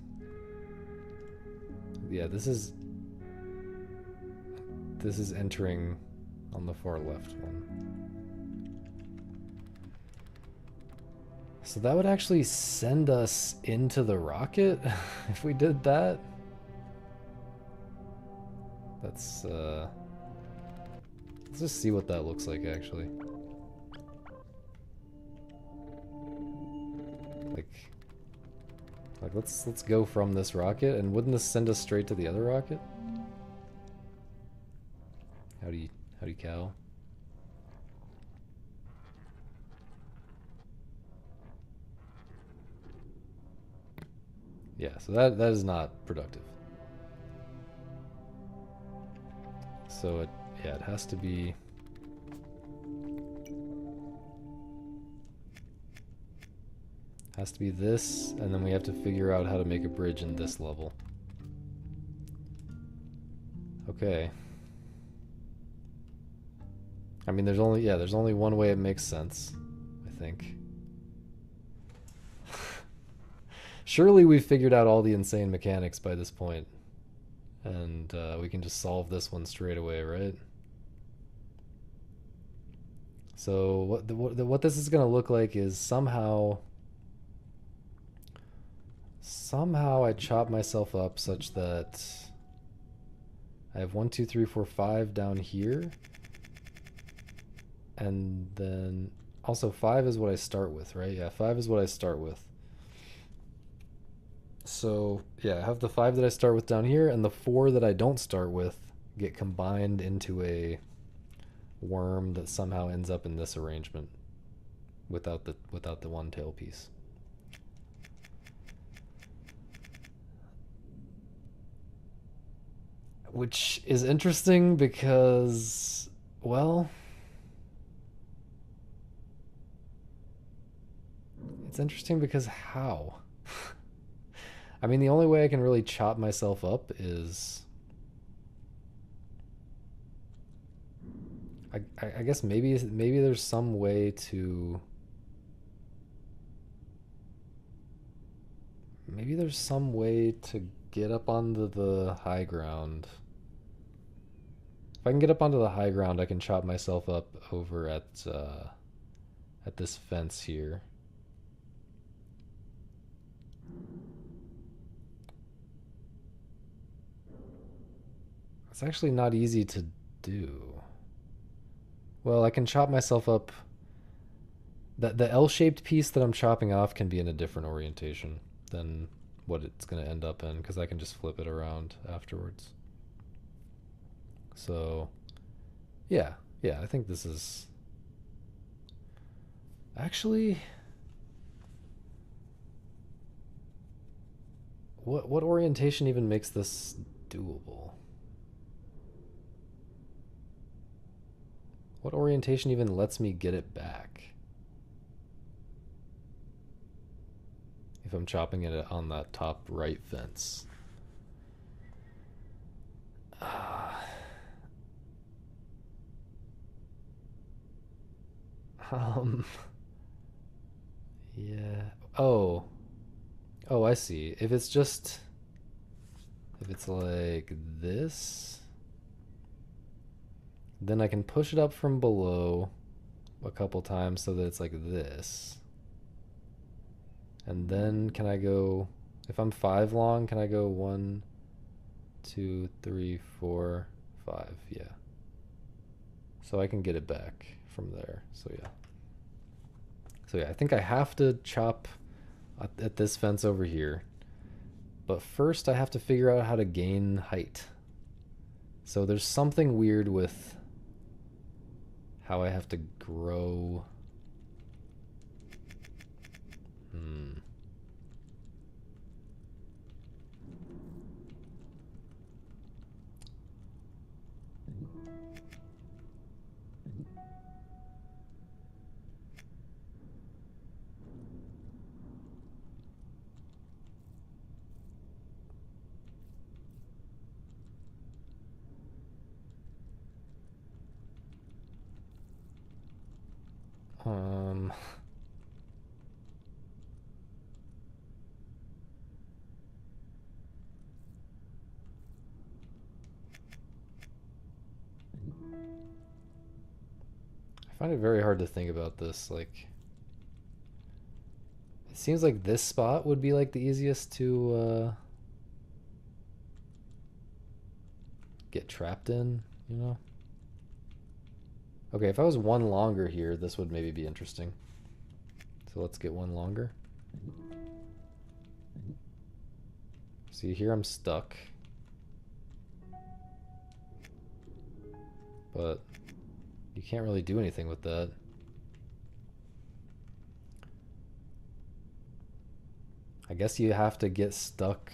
yeah, this is entering on the far left one. So that would actually send us into the rocket if we did that. That's let's just see what that looks like actually. Like let's go from this rocket, and wouldn't this send us straight to the other rocket? Howdy cow. Yeah, so that is not productive. So it has to be... has to be this, and then we have to figure out how to make a bridge in this level. Okay. I mean, there's only one way it makes sense, I think. Surely we've figured out all the insane mechanics by this point, and we can just solve this one straight away, right? So what this is going to look like is somehow I chop myself up such that I have 1, 2, 3, 4, 5 down here, and then also 5 is what I start with, right? Yeah, 5 is what I start with. So yeah, I have the 5 that I start with down here, and the 4 that I don't start with get combined into a worm that somehow ends up in this arrangement without the one tail piece. Which is interesting because, well, it's interesting because how? I mean, the only way I can really chop myself up is... I guess maybe there's some way to... maybe there's some way to get up onto the high ground. If I can get up onto the high ground, I can chop myself up over at this fence here. It's actually not easy to do. Well, I can chop myself up. The L-shaped piece that I'm chopping off can be in a different orientation than what it's going to end up in, because I can just flip it around afterwards. So, yeah, I think this is... actually... What orientation even makes this doable? What orientation even lets me get it back? If I'm chopping it on that top right fence. Yeah. Oh, I see. If it's like this, then I can push it up from below a couple times so that it's like this. And then can I go, if I'm 5 long, can I go 1, 2, 3, 4, 5? Yeah. So I can get it back from there. So yeah. I think I have to chop at this fence over here. But first I have to figure out how to gain height. So there's something weird with how I have to grow. I find it very hard to think about this. Like, it seems like this spot would be like the easiest to get trapped in, you know? Okay, if I was one longer here, this would maybe be interesting. So let's get one longer. See, here I'm stuck. But you can't really do anything with that. I guess you have to get stuck.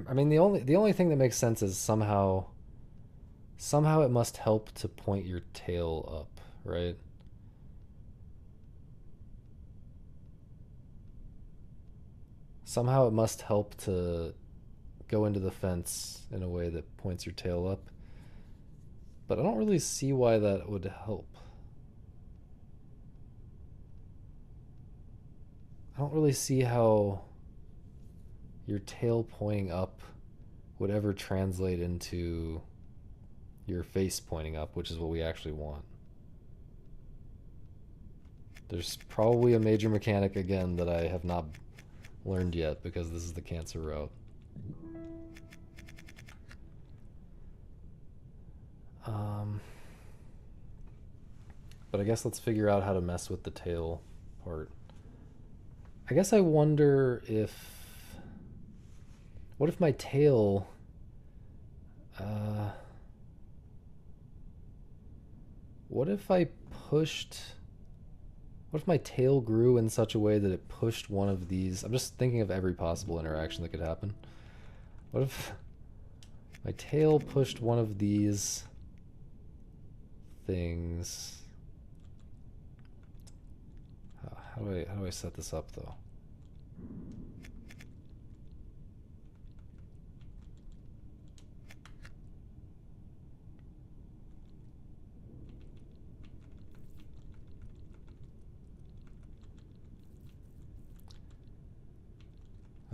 I mean, the only thing that makes sense is somehow it must help to point your tail up, right? Somehow it must help to go into the fence in a way that points your tail up. But I don't really see why that would help. I don't really see how your tail pointing up would ever translate into your face pointing up, which is what we actually want. There's probably a major mechanic again that I have not learned yet because this is the cancer route. But I guess let's figure out how to mess with the tail part. I guess I wonder if... What if my tail... what if I pushed... What if my tail grew in such a way that it pushed one of these... I'm just thinking of every possible interaction that could happen. What if my tail pushed one of these things... How do I set this up though?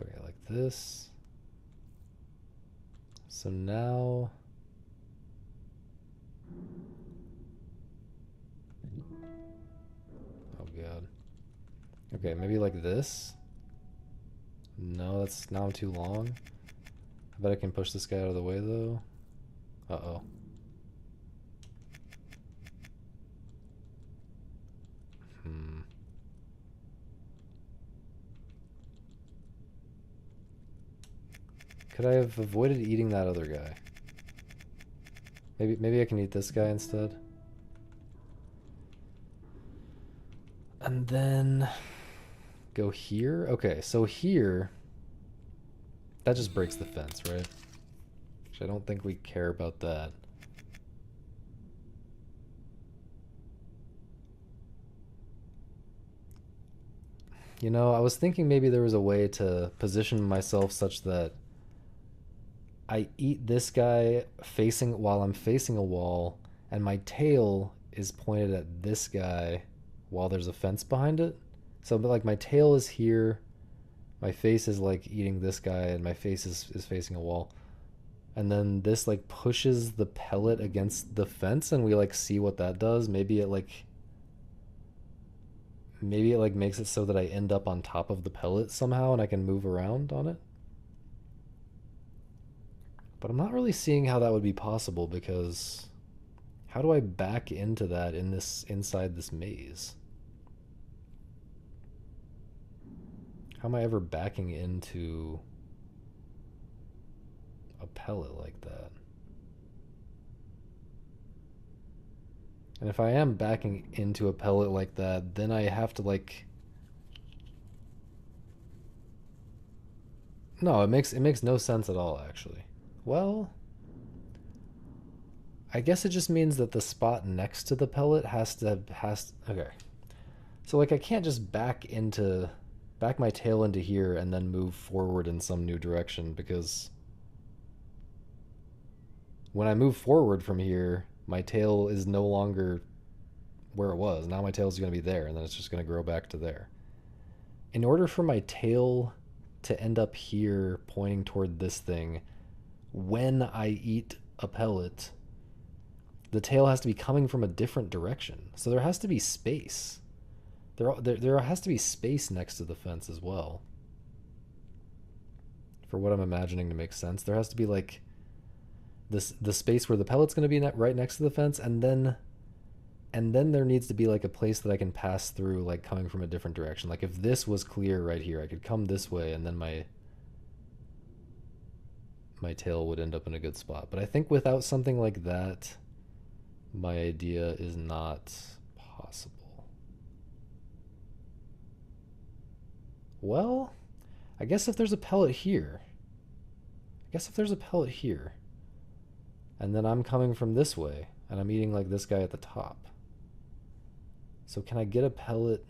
Okay, like this. So now oh god. Okay, maybe like this. No, that's now I'm too long. I bet I can push this guy out of the way though. Uh-oh. Could I have avoided eating that other guy? Maybe I can eat this guy instead. And then go here. Okay, so here that just breaks the fence, right? Which I don't think we care about that. You know, I was thinking maybe there was a way to position myself such that I eat this guy while I'm facing a wall, and my tail is pointed at this guy while there's a fence behind it. So, but like my tail is here, my face is like eating this guy, and my face is facing a wall. And then this like pushes the pellet against the fence, and we like see what that does. Maybe it like makes it so that I end up on top of the pellet somehow and I can move around on it. But I'm not really seeing how that would be possible, because how do I back into that inside this maze? How am I ever backing into a pellet like that? And if I am backing into a pellet like that, then I have to like... No, it makes no sense at all, actually. Well, I guess it just means that the spot next to the pellet okay. So like I can't just back my tail into here and then move forward in some new direction, because when I move forward from here, my tail is no longer where it was. Now my tail is going to be there, and then it's just going to grow back to there. In order for my tail to end up here pointing toward this thing, when I eat a pellet, the tail has to be coming from a different direction. So there has to be space. There has to be space next to the fence as well. For what I'm imagining to make sense, there has to be like the space where the pellet's going to be right next to the fence, and then there needs to be like a place that I can pass through, like coming from a different direction. Like if this was clear right here, I could come this way, and then my tail would end up in a good spot. But I think without something like that, my idea is not possible. Well, I guess if there's a pellet here, and then I'm coming from this way, and I'm eating like this guy at the top. So can I get a pellet?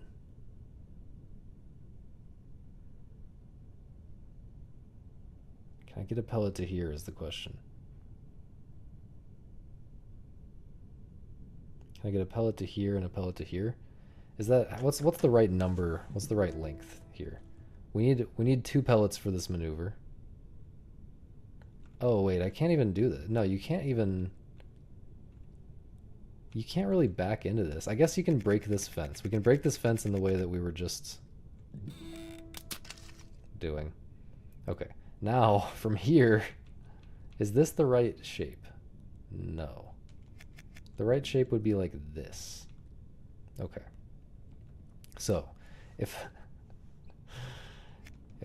Can I get a pellet to here is the question. Can I get a pellet to here and a pellet to here? Is that what's the right number? What's the right length here? We need 2 pellets for this maneuver. Oh wait, I can't even do that. No, you can't really back into this. I guess you can break this fence. We can break this fence in the way that we were just doing. Okay. Now, from here, is this the right shape? No. The right shape would be like this. Okay. So, if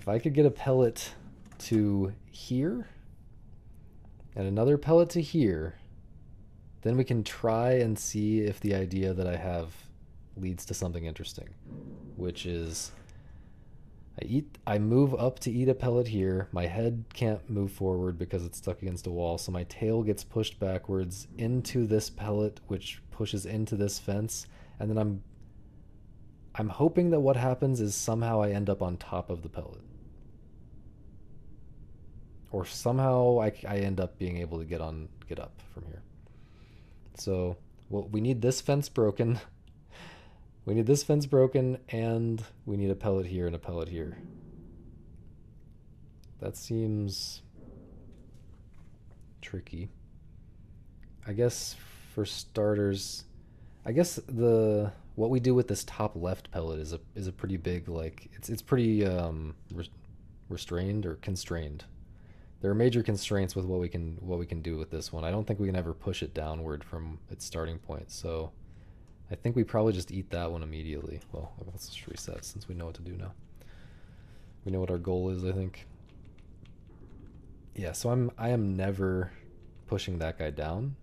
I could get a pellet to here and another pellet to here, then we can try and see if the idea that I have leads to something interesting, which is I move up to eat a pellet here. My head can't move forward because it's stuck against a wall, so my tail gets pushed backwards into this pellet, which pushes into this fence, and then I'm hoping that what happens is somehow I end up on top of the pellet. Or somehow I end up being able to get up from here. So, well, we need this fence broken. We need this fence broken, and we need a pellet here and a pellet here. That seems tricky. I guess for starters, I guess what we do with this top left pellet is a pretty big, like it's pretty restrained or constrained. There are major constraints with what we can do with this one. I don't think we can ever push it downward from its starting point. So I think we probably just eat that one immediately. Well, let's just reset since we know what to do now. We know what our goal is, I think. Yeah, so I am never pushing that guy down.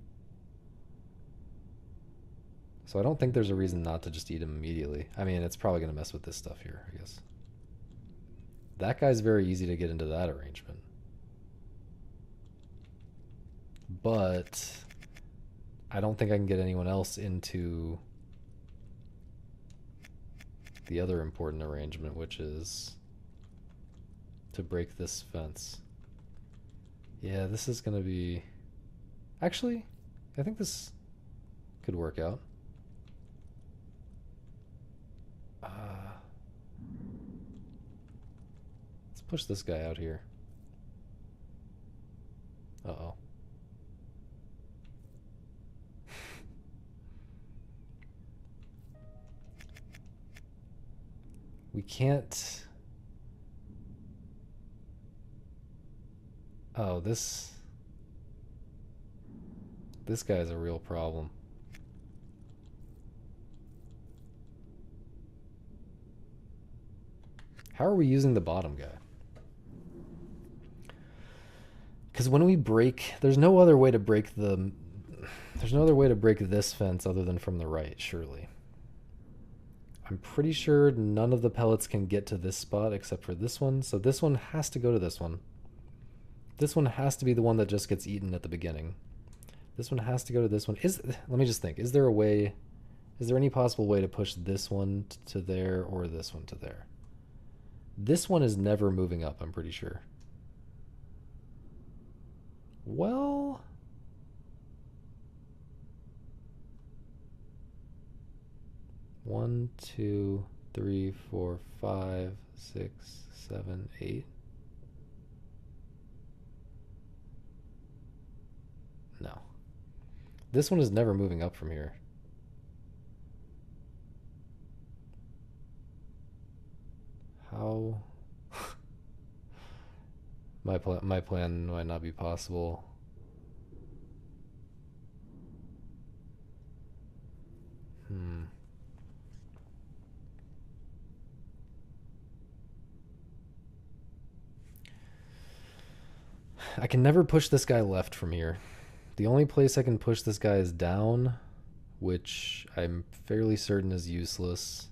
So I don't think there's a reason not to just eat him immediately. I mean, it's probably going to mess with this stuff here, I guess. That guy's very easy to get into that arrangement. But I don't think I can get anyone else into the other important arrangement, which is to break this fence. Yeah, this is going to be... Actually, I think this could work out. Let's push this guy out here. Uh-oh. We can't... Oh, this guy's a real problem. How are we using the bottom guy? Because when we break, there's no other way to break the... There's no other way to break this fence other than from the right, surely. I'm pretty sure none of the pellets can get to this spot except for this one, so this one has to go to this one. This one has to be the one that just gets eaten at the beginning. This one has to go to this one. Let me just think. Is there a way... Is there any possible way to push this one to there or this one to there? This one is never moving up, I'm pretty sure. Well... One, two, three, four, 5, 6, 7, 8. No. This one is never moving up from here. How? My plan might not be possible. I can never push this guy left from here. The only place I can push this guy is down, which I'm fairly certain is useless.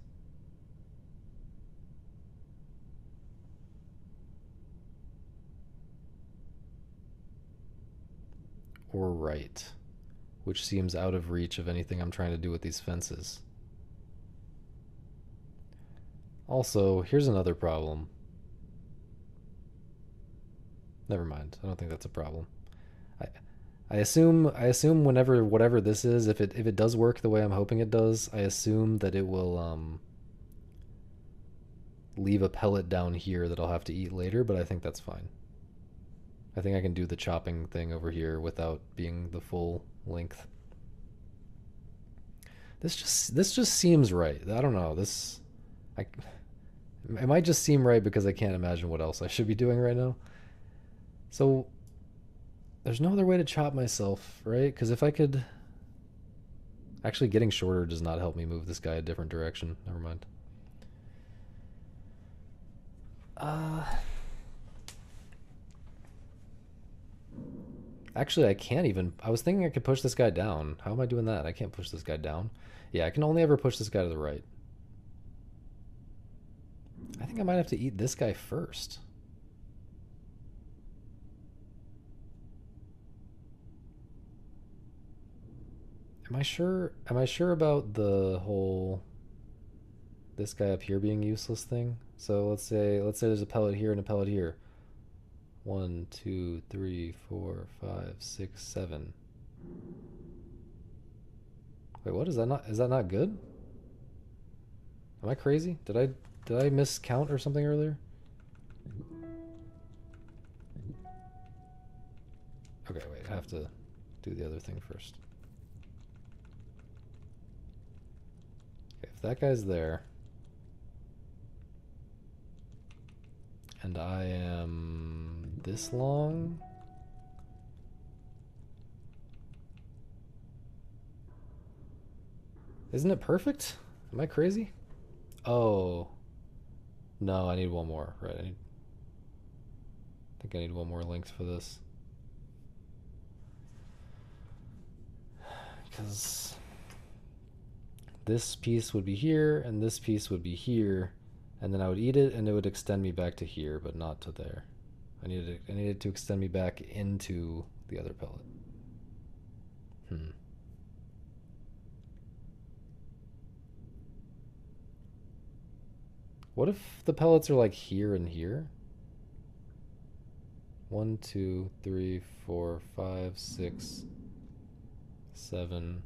Or right, which seems out of reach of anything I'm trying to do with these fences. Also, here's another problem. Never mind. I don't think that's a problem. I assume whenever whatever this is, if it does work the way I'm hoping it does, I assume that it will leave a pellet down here that I'll have to eat later, but I think that's fine. I think I can do the chopping thing over here without being the full length. This just seems right. I don't know. It might just seem right because I can't imagine what else I should be doing right now. So there's no other way to chop myself, right? Because if I could... Actually, getting shorter does not help me move this guy a different direction. Never mind. Actually, I can't even... I was thinking I could push this guy down. How am I doing that? I can't push this guy down. Yeah, I can only ever push this guy to the right. I think I might have to eat this guy first. Am I sure about the whole this guy up here being useless thing? So let's say there's a pellet here and a pellet here. 1, 2, 3, 4, 5, 6, 7. Wait, what is that not good? Am I crazy? Did I miscount or something earlier? Okay, wait, I have to do the other thing first. Okay, if that guy's there, and I am this long, isn't it perfect? Am I crazy? Oh, no, I need one more, right? I think I need one more length for this. Because this piece would be here, and this piece would be here, and then I would eat it, and it would extend me back to here, but not to there. I needed to extend me back into the other pellet. What if the pellets are like here and here? 1, 2, 3, 4, 5, 6, 7,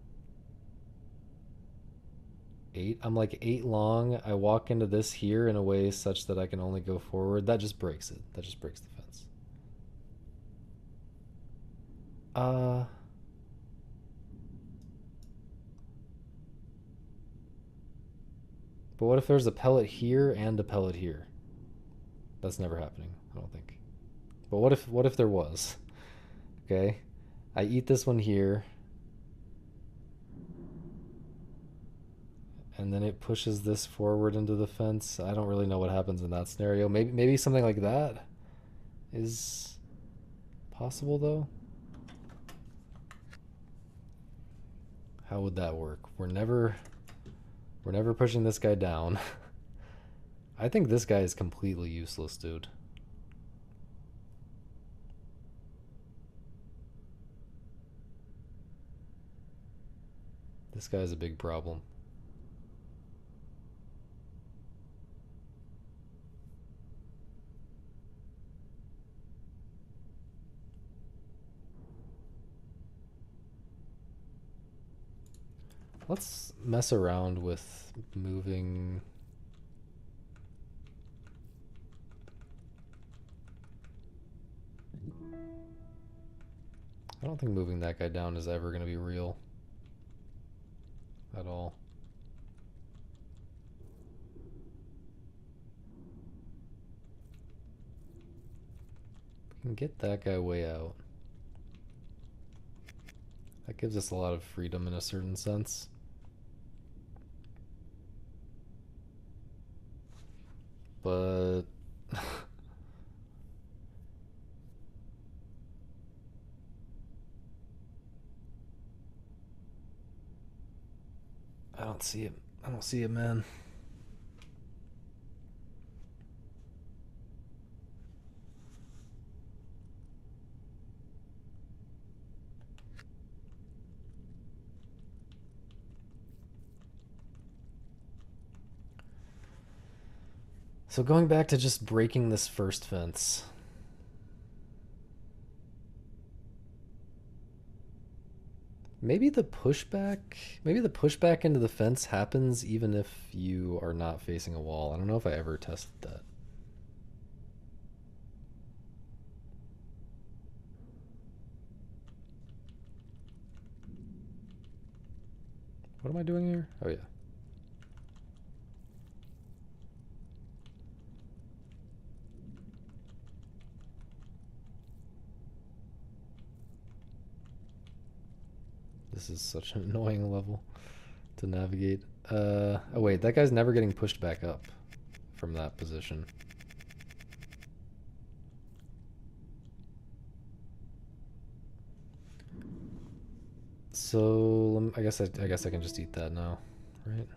8. I'm like 8 long. I walk into this here in a way such that I can only go forward. That just breaks it. That just breaks the fence. But what if there's a pellet here and a pellet here? That's never happening, I don't think. But what if there was? Okay. I eat this one here. and then it pushes this forward into the fence. I don't really know what happens in that scenario. Maybe something like that is possible though. How would that work? We're never pushing this guy down. I think this guy is completely useless, dude. This guy's a big problem. Let's mess around with moving. I don't think moving that guy down is ever going to be real at all. We can get that guy way out. That gives us a lot of freedom in a certain sense. But I don't see it. I don't see it, man. So going back to just breaking this first fence. Maybe the pushback into the fence happens even if you are not facing a wall. I don't know if I ever tested that. What am I doing here? Oh yeah. This is such an annoying level to navigate. Oh wait, that guy's never getting pushed back up from that position. So I guess I can just eat that now, right?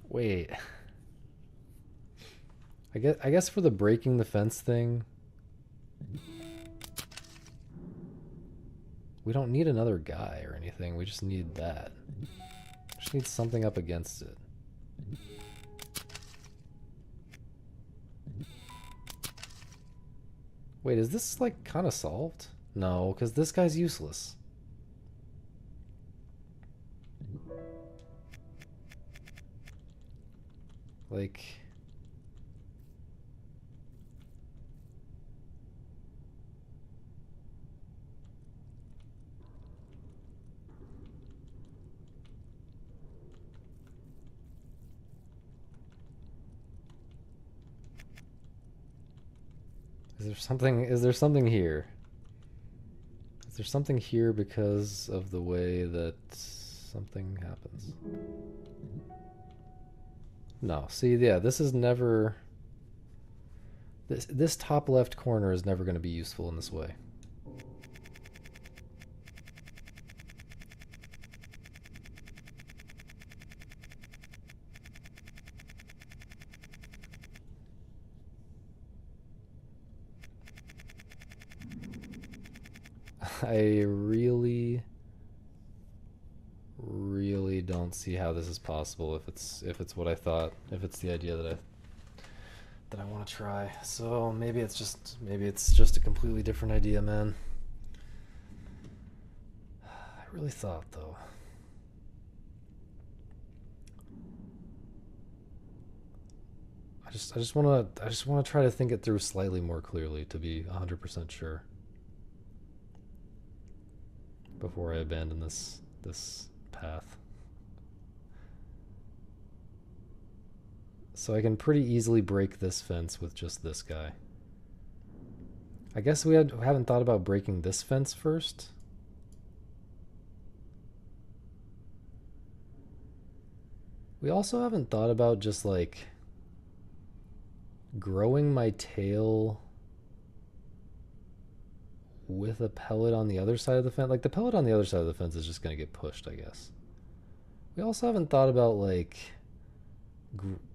Wait. I guess for the breaking the fence thing, we don't need another guy or anything. We just need that. Just need something up against it. Wait, is this like kind of solved? No, because this guy's useless. Like... Is there something here? Is there something here because of the way that something happens? No, see, yeah, this is never... This top left corner is never going to be useful in this way. I really don't see how this is possible if it's what I thought, if it's the idea that I want to try. So maybe it's just a completely different idea, man. I really thought though. I just want to try to think it through slightly more clearly to be 100% sure before I abandon this path. So I can pretty easily break this fence with just this guy. I guess we haven't thought about breaking this fence first. We also haven't thought about just like growing my tail with a pellet on the other side of the fence. Like the pellet on the other side of the fence is just going to get pushed, I guess. We also haven't thought about like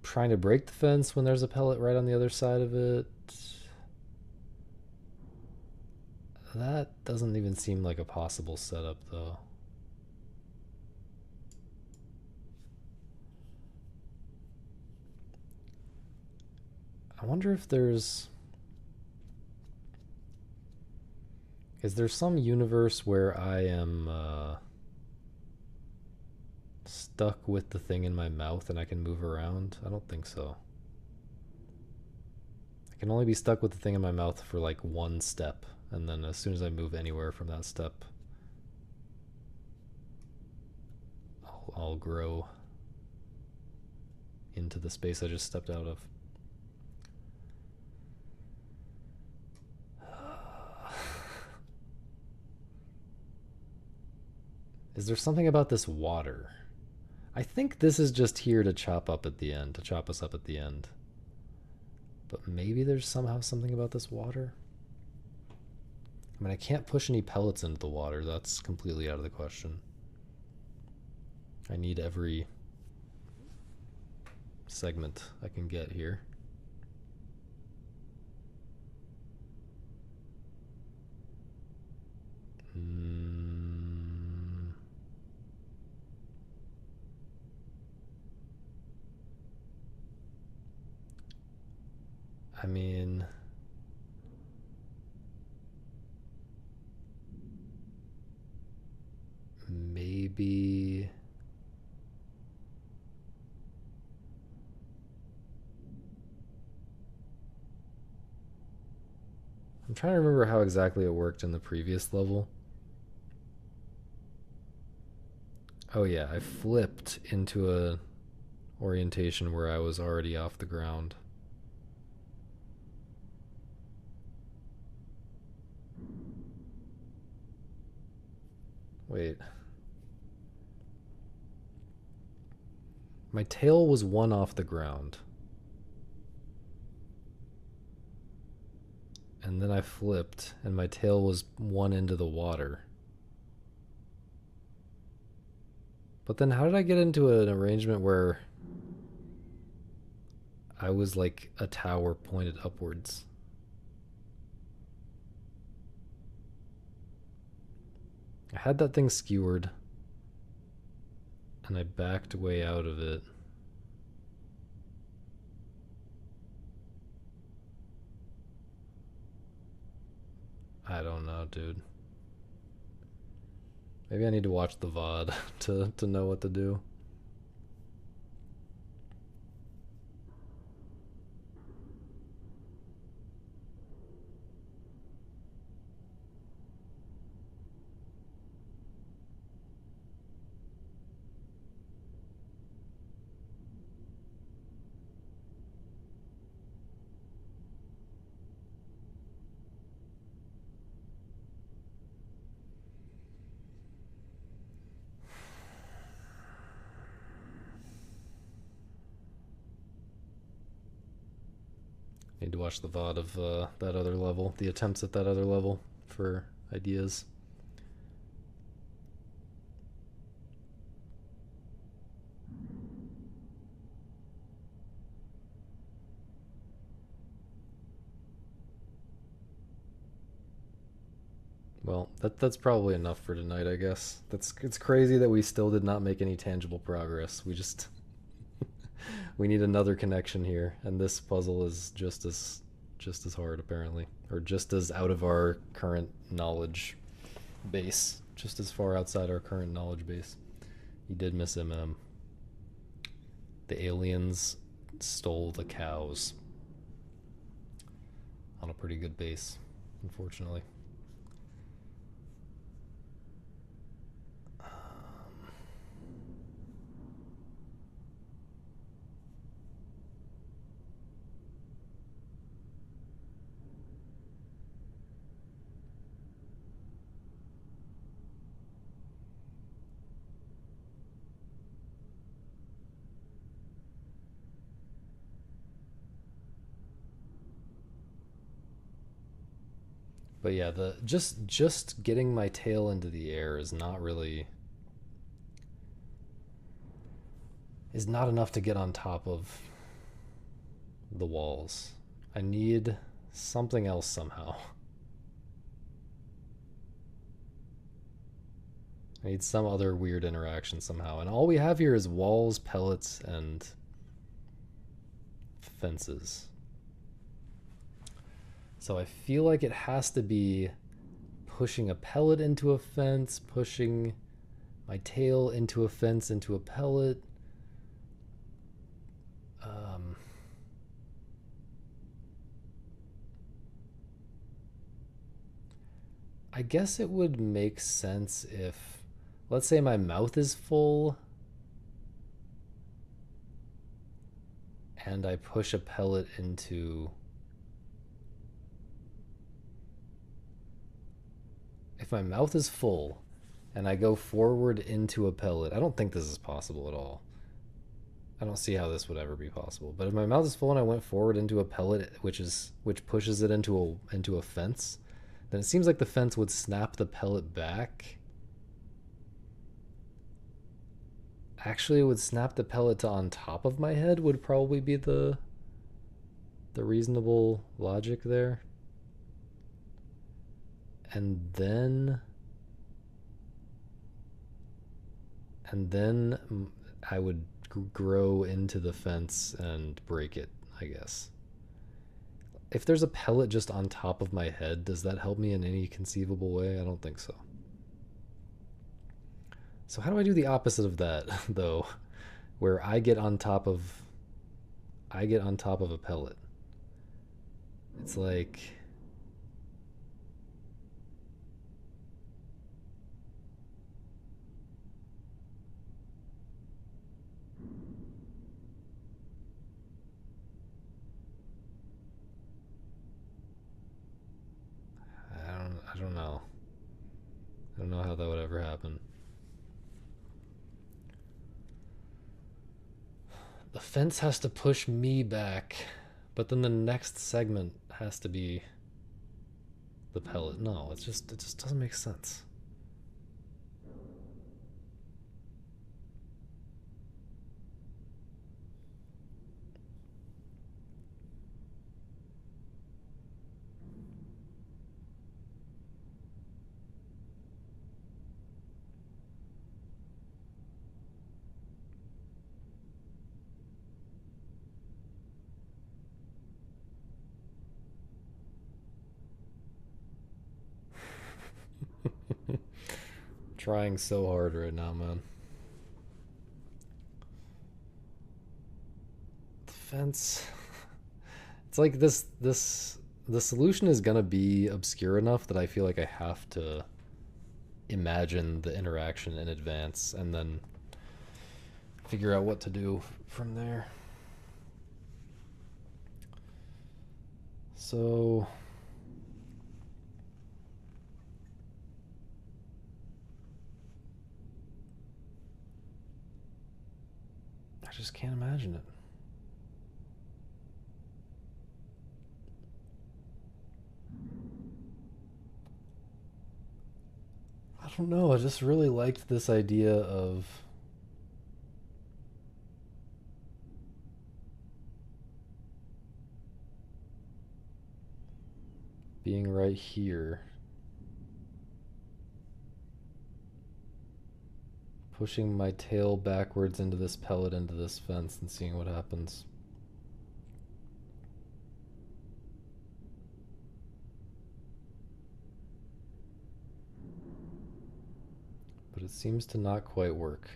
trying to break the fence when there's a pellet right on the other side of it. That doesn't even seem like a possible setup though. I wonder if there's... Is there some universe where I am stuck with the thing in my mouth and I can move around? I don't think so. I can only be stuck with the thing in my mouth for like one step, and then as soon as I move anywhere from that step, I'll grow into the space I just stepped out of. Is there something about this water? I think this is just here to chop up at the end, to chop us up at the end. But maybe there's somehow something about this water? I mean, I can't push any pellets into the water. That's completely out of the question. I need every segment I can get here. I mean, maybe... I'm trying to remember how exactly it worked in the previous level. Oh yeah, I flipped into a orientation where I was already off the ground. Wait. My tail was one off the ground. And then I flipped, and my tail was one into the water. But then how did I get into an arrangement where I was like a tower pointed upwards? I had that thing skewered, and I backed way out of it. I don't know, dude. Maybe I need to watch the VOD to know what to do. Need to watch the VOD of that other level, the attempts at that other level for ideas. Well, that's probably enough for tonight, I guess. It's crazy that we still did not make any tangible progress. We just we need another connection here, and this puzzle is just as hard apparently, or just as out of our current knowledge base, just as far outside our current knowledge base. You did miss M&M. The aliens stole the cows on a pretty good base, unfortunately. But yeah, the just getting my tail into the air is not really is not enough to get on top of the walls. I need something else somehow. I need some other weird interaction somehow. And all we have here is walls, pellets, and fences. So I feel like it has to be pushing a pellet into a fence, pushing my tail into a fence, into a pellet. I guess it would make sense if, let's say my mouth is full and I push a pellet into... If my mouth is full and I go forward into a pellet, I don't think this is possible at all. I don't see how this would ever be possible. But if my mouth is full and I went forward into a pellet, which pushes it into a fence, then it seems like the fence would snap the pellet back. Actually, it would snap the pellet to on top of my head would probably be the reasonable logic there. And then I would grow into the fence and break it, I guess. If there's a pellet just on top of my head, does that help me in any conceivable way? I don't think so. So how do I do the opposite of that, though, where I get on top of a pellet? It's like... I don't know. I don't know how that would ever happen. The fence has to push me back, but then the next segment has to be the pellet. No, it just doesn't make sense. Trying so hard right now, man. The fence. It's like the solution is gonna be obscure enough that I feel like I have to imagine the interaction in advance and then figure out what to do from there. So I just can't imagine it. I don't know, I just really liked this idea of being right here, pushing my tail backwards into this pellet, into this fence, and seeing what happens. But it seems to not quite work.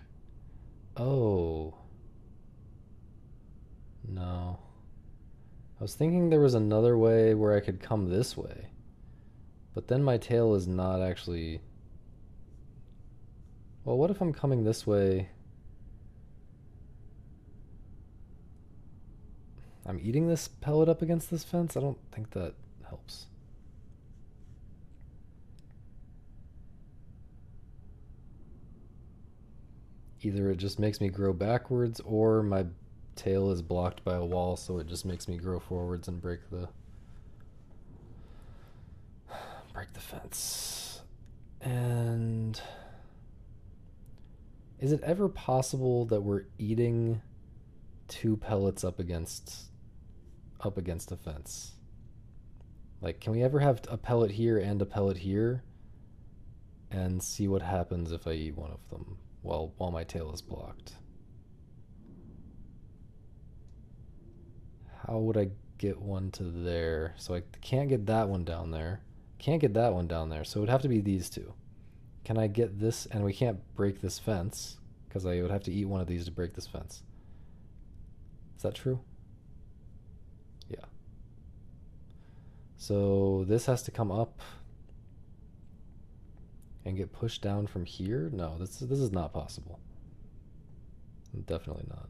Oh. No. I was thinking there was another way where I could come this way. But then my tail is not actually... Well, what if I'm coming this way? I'm eating this pellet up against this fence? I don't think that helps. Either it just makes me grow backwards, or my tail is blocked by a wall, so it just makes me grow forwards and break the fence. And is it ever possible that we're eating 2 pellets up against a fence? Like, can we ever have a pellet here and a pellet here and see what happens if I eat one of them while my tail is blocked? How would I get one to there? So I can't get that one down there. Can't get that one down there. So it would have to be these two. Can I get this? And we can't break this fence because I would have to eat one of these to break this fence. Is that true? Yeah. So this has to come up and get pushed down from here? No, this is not possible. Definitely not.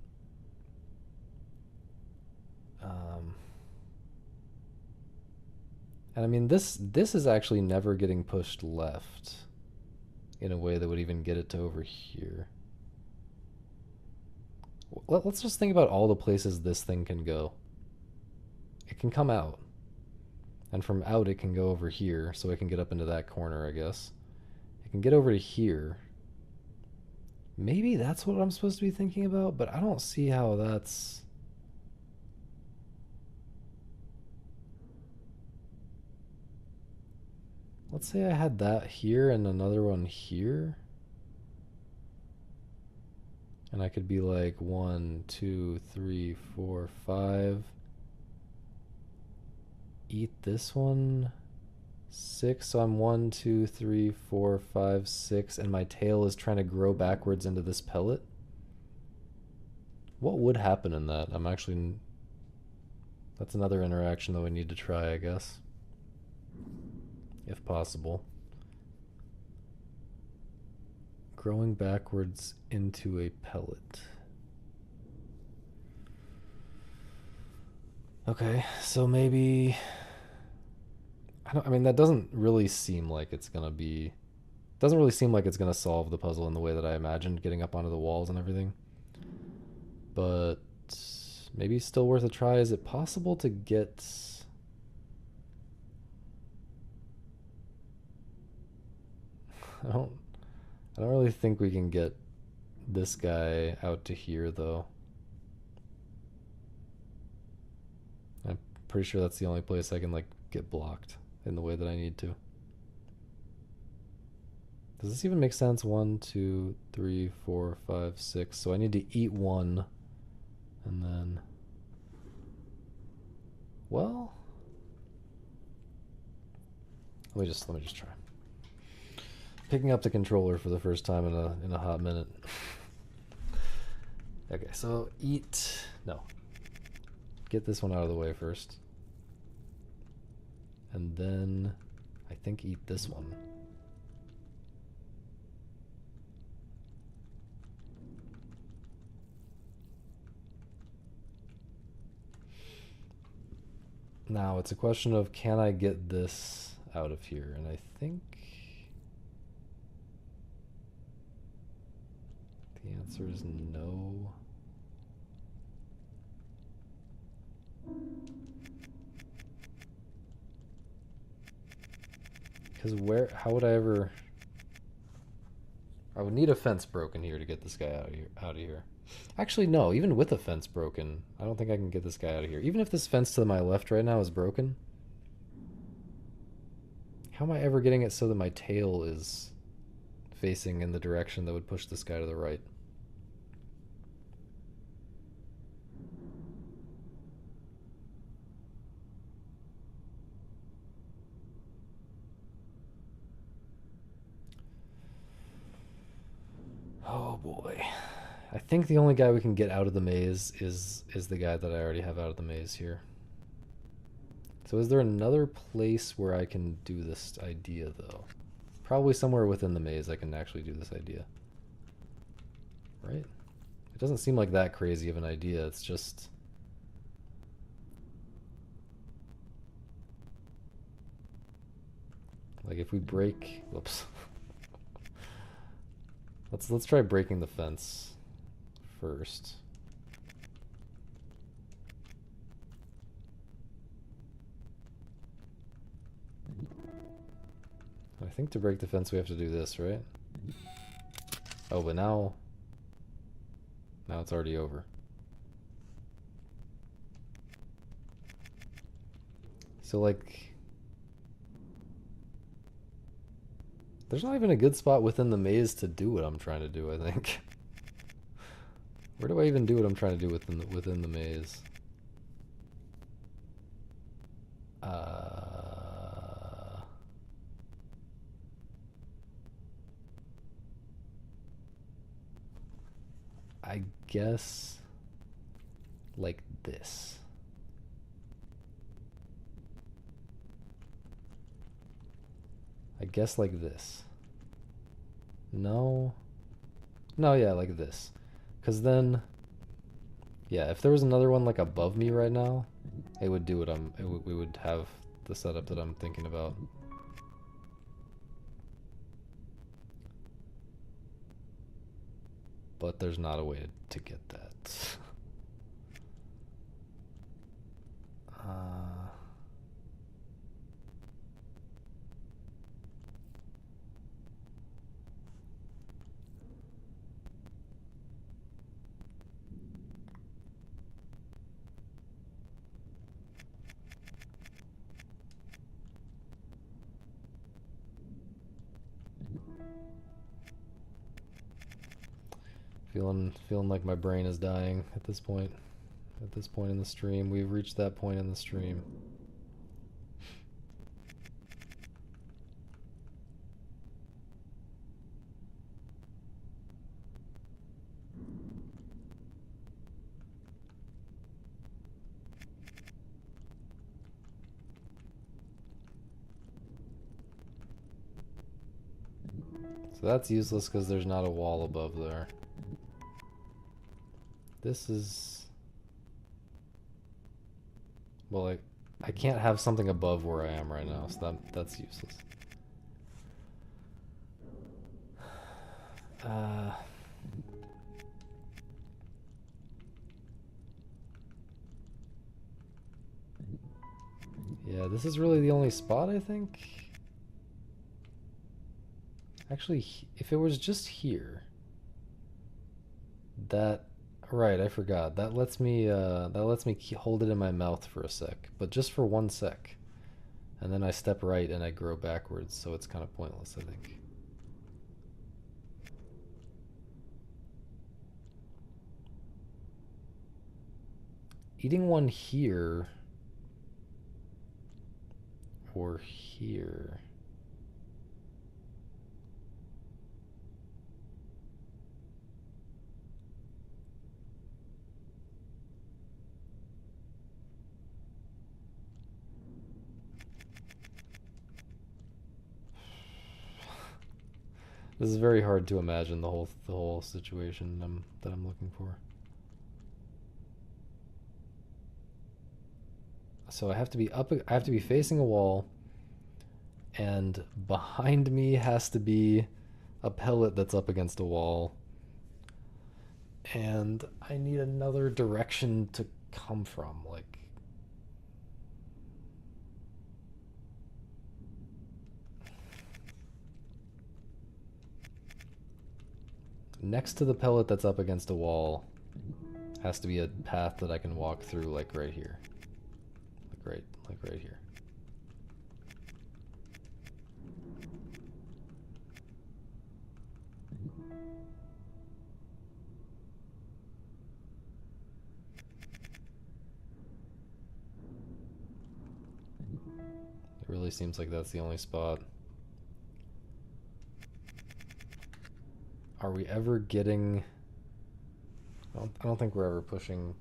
And I mean, this is actually never getting pushed left in a way that would even get it to over here. Let's just think about all the places this thing can go. It can come out. And from out it can go over here, so it can get up into that corner, I guess. It can get over to here. Maybe that's what I'm supposed to be thinking about, but I don't see how that's... Let's say I had that here and another one here. And I could be like 1, 2, 3, 4, 5. Eat this one. 6. So I'm 1, 2, 3, 4, 5, 6. And my tail is trying to grow backwards into this pellet. What would happen in that? I'm actually... That's another interaction that we need to try, I guess. If possible. Growing backwards into a pellet. Okay, so maybe... I mean, that doesn't really seem like it's gonna be... Doesn't really seem like it's gonna solve the puzzle in the way that I imagined, getting up onto the walls and everything. But maybe still worth a try. Is it possible to get... I don't really think we can get this guy out to here, though. I'm pretty sure that's the only place I can, like, get blocked in the way that I need to. Does this even make sense? 1, 2, 3, 4, 5, 6. So I need to eat one, and then... Well... Let me just try. Picking up the controller for the first time in a hot minute. Okay, so get this one out of the way first. And then I think eat this one. Now it's a question of, can I get this out of here? And I think the answer is no. Because how would I ever... I would need a fence broken here to get this guy out of here. Actually, no, even with a fence broken, I don't think I can get this guy out of here. Even if this fence to my left right now is broken, how am I ever getting it so that my tail is facing in the direction that would push this guy to the right? Oh boy. I think the only guy we can get out of the maze is the guy that I already have out of the maze here. So is there another place where I can do this idea, though? Probably somewhere within the maze I can actually do this idea. Right? It doesn't seem like that crazy of an idea, it's just... Like if we break... Whoops. Let's try breaking the fence first. think to break the fence we have to do this, right? Oh, but now it's already over. So like, there's not even a good spot within the maze to do what I'm trying to do, I think. Where do I even do what I'm trying to do within the maze? I guess like this. I guess like this. No. No, yeah, like this. Because then, yeah, if there was another one like above me right now, it would do what we would have the setup that I'm thinking about. But there's not a way to get that. Feeling like my brain is dying at this point. At this point in the stream, we've reached that point in the stream. So that's useless because there's not a wall above there. This is... Well, I can't have something above where I am right now, so that's useless. Yeah, this is really the only spot, I think. Actually, if it was just here, that... Right, I forgot. That lets me hold it in my mouth for a sec, but just for 1 sec. And then I step right and I grow backwards, so it's kind of pointless, I think. Eating one here or here. This is very hard to imagine the whole situation that I'm looking for. So I have to be I have to be facing a wall, and behind me has to be a pellet that's up against a wall. And I need another direction to come from, like... Next to the pellet that's up against a wall has to be a path that I can walk through, like right here. Like right here. It really seems like that's the only spot. Are we ever getting... I don't think we're ever pushing...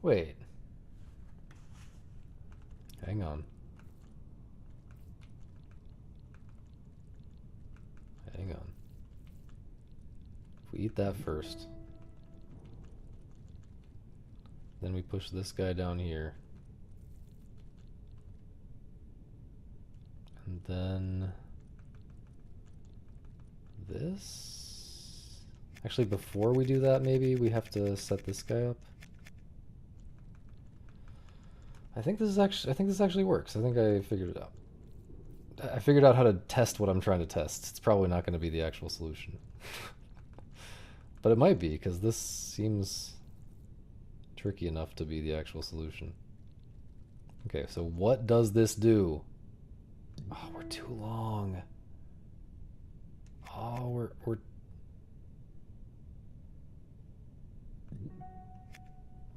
Wait. Hang on. Hang on. If we eat that first, then we push this guy down here. And then this? Actually, before we do that, maybe we have to set this guy up. I think this actually works. I think I figured it out. I figured out how to test what I'm trying to test. It's probably not going to be the actual solution. But it might be, because this seems tricky enough to be the actual solution. Okay, so what does this do? Oh, we're too long. Oh,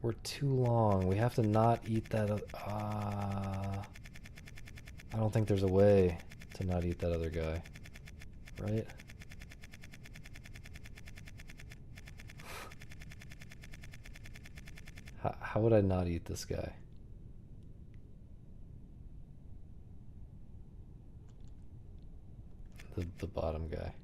we're too long. We have to not eat that. I don't think there's a way to not eat that other guy, right? How would I not eat this guy? The bottom guy.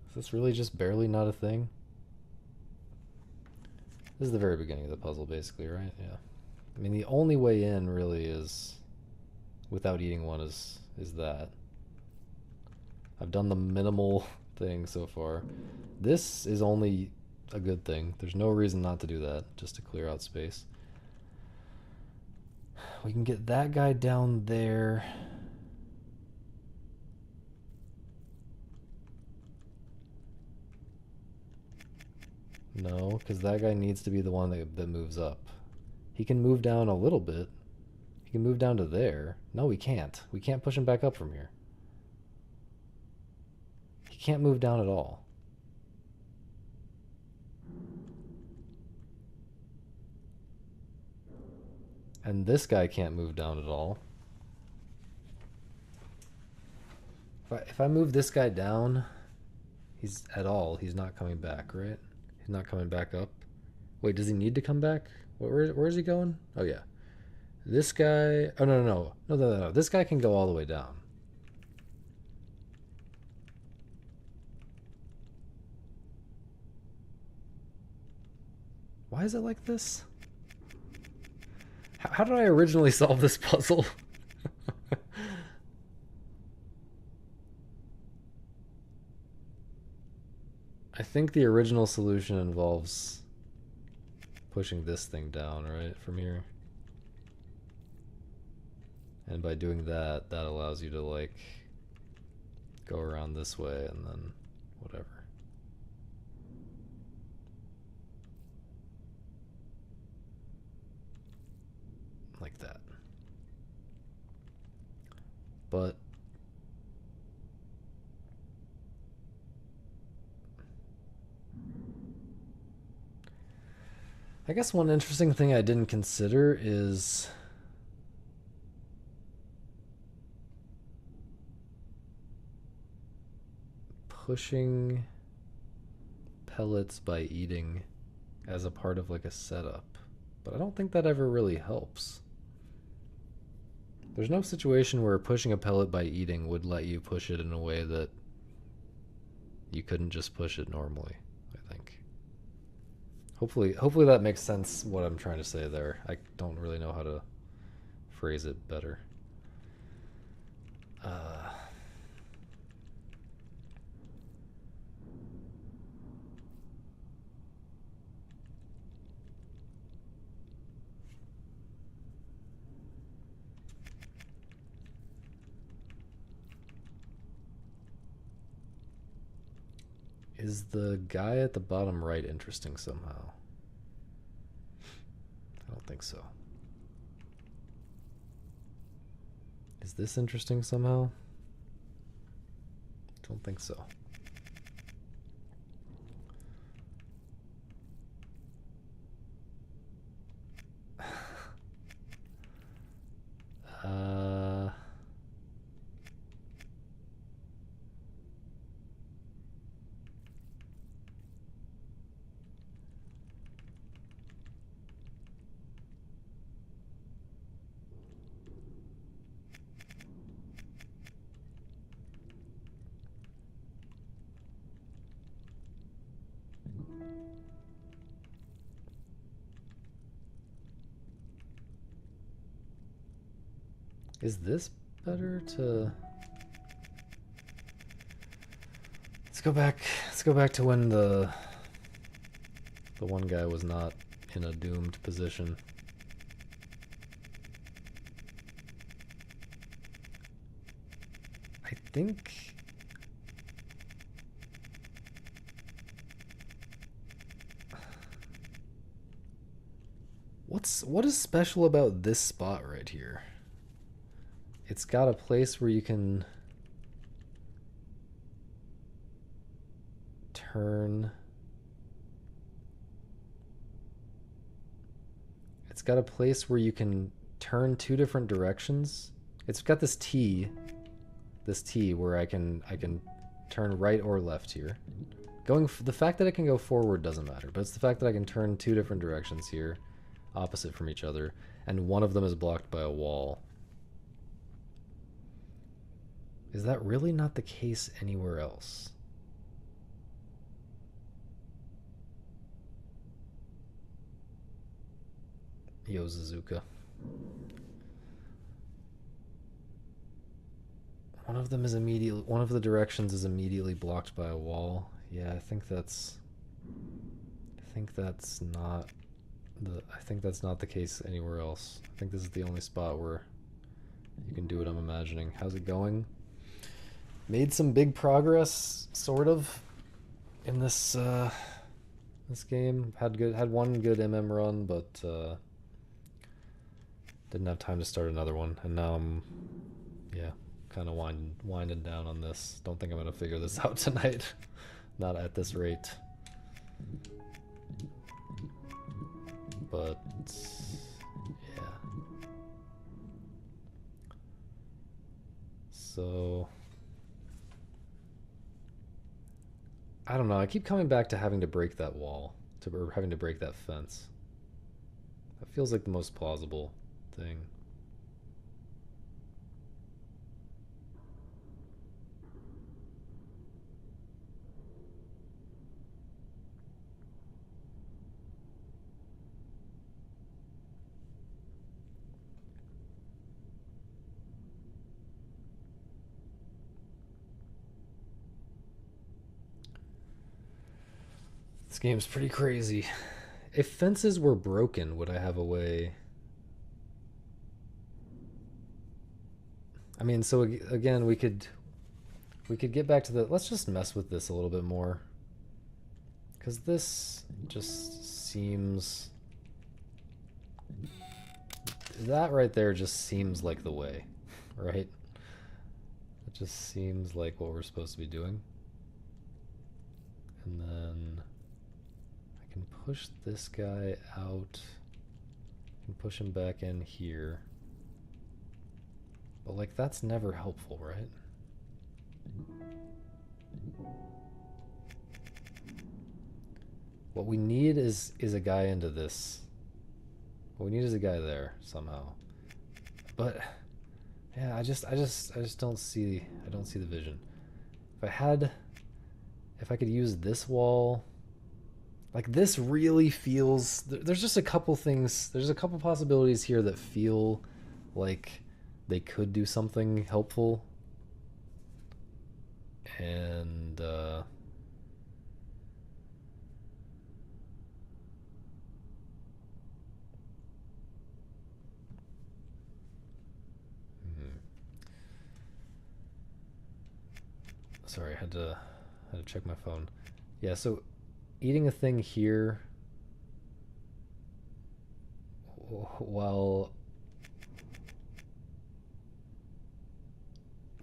Is this really just barely not a thing? This is the very beginning of the puzzle, basically, right? Yeah. I mean, the only way in really is without eating one is that. I've done the minimal thing so far. This is only a good thing. There's no reason not to do that, just to clear out space. We can get that guy down there. No, because that guy needs to be the one that moves up. He can move down a little bit. He can move down to there. No, we can't. We can't push him back up from here. He can't move down at all. And this guy can't move down at all. If I move this guy down, he's not coming back, right? He's not coming back up. Wait, does he need to come back? Where is he going? Oh, yeah. This guy... Oh, no. This guy can go all the way down. Why is it like this? How did I originally solve this puzzle? I think the original solution involves pushing this thing down, right, from here. And by doing that, that allows you to, like, go around this way and then whatever. Like that. But I guess one interesting thing I didn't consider is pushing pellets by eating as a part of like a setup. But I don't think that ever really helps. There's no situation where pushing a pellet by eating would let you push it in a way that you couldn't just push it normally, I think. Hopefully that makes sense what I'm trying to say there. I don't really know how to phrase it better. Is the guy at the bottom right interesting somehow? I don't think so. Is this interesting somehow? Don't think so. Is this better to... Let's go back to when the one guy was not in a doomed position. I think... What is special about this spot right here? It's got a place where you can turn. It's got a place where you can turn two different directions. It's got this T where I can turn right or left here. The fact that I can go forward doesn't matter, but it's the fact that I can turn two different directions here, opposite from each other, and one of them is blocked by a wall. Is that really not the case anywhere else? Yo, Suzuka. One of the directions is immediately blocked by a wall. Yeah, I think that's not the case anywhere else. I think this is the only spot where you can do what I'm imagining. How's it going? Made some big progress, sort of, in this this game. Had one good MM run, but didn't have time to start another one, and now I'm kind of winding down on this. Don't think I'm gonna figure this out tonight. Not at this rate. But yeah. So I don't know. I keep coming back to having to break that wall, or having to break that fence. That feels like the most plausible thing. This game's pretty crazy. If fences were broken, would I have a way? I mean, so again, we could get back to the... Let's just mess with this a little bit more. Because this just seems... That right there just seems like the way, right? It just seems like what we're supposed to be doing. And then I can push this guy out and push him back in here. But like, that's never helpful, right? What we need is a guy into this. What we need is a guy there somehow. But yeah, I just don't see the vision. If I could use this wall, like this really feels, there's just a couple things, there's a couple possibilities here that feel like they could do something helpful. And sorry, I had to check my phone. Yeah, so eating a thing here while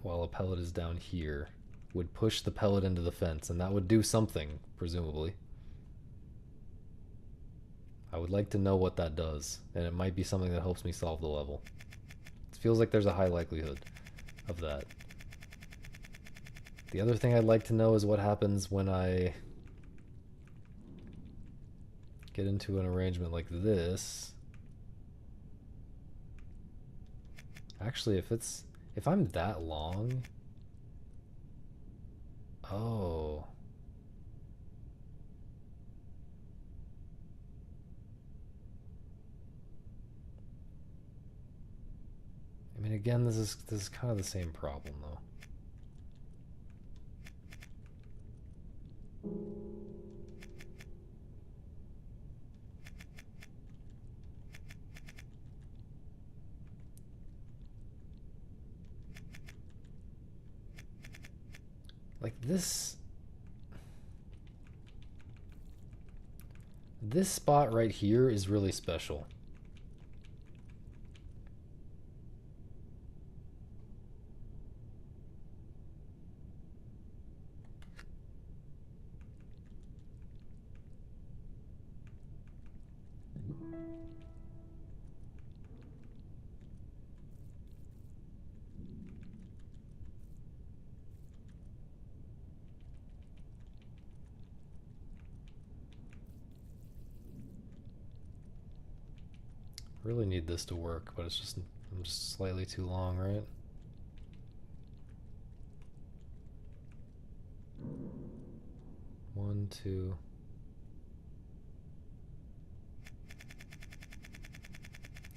a pellet is down here would push the pellet into the fence, and that would do something, presumably. I would like to know what that does, and it might be something that helps me solve the level. It feels like there's a high likelihood of that. The other thing I'd like to know is what happens when I get into an arrangement like this. Actually, if I'm that long... Oh. I mean, again, this is kind of the same problem, though. Like this spot right here is really special. Really need this to work, but I'm just slightly too long, right? One, two.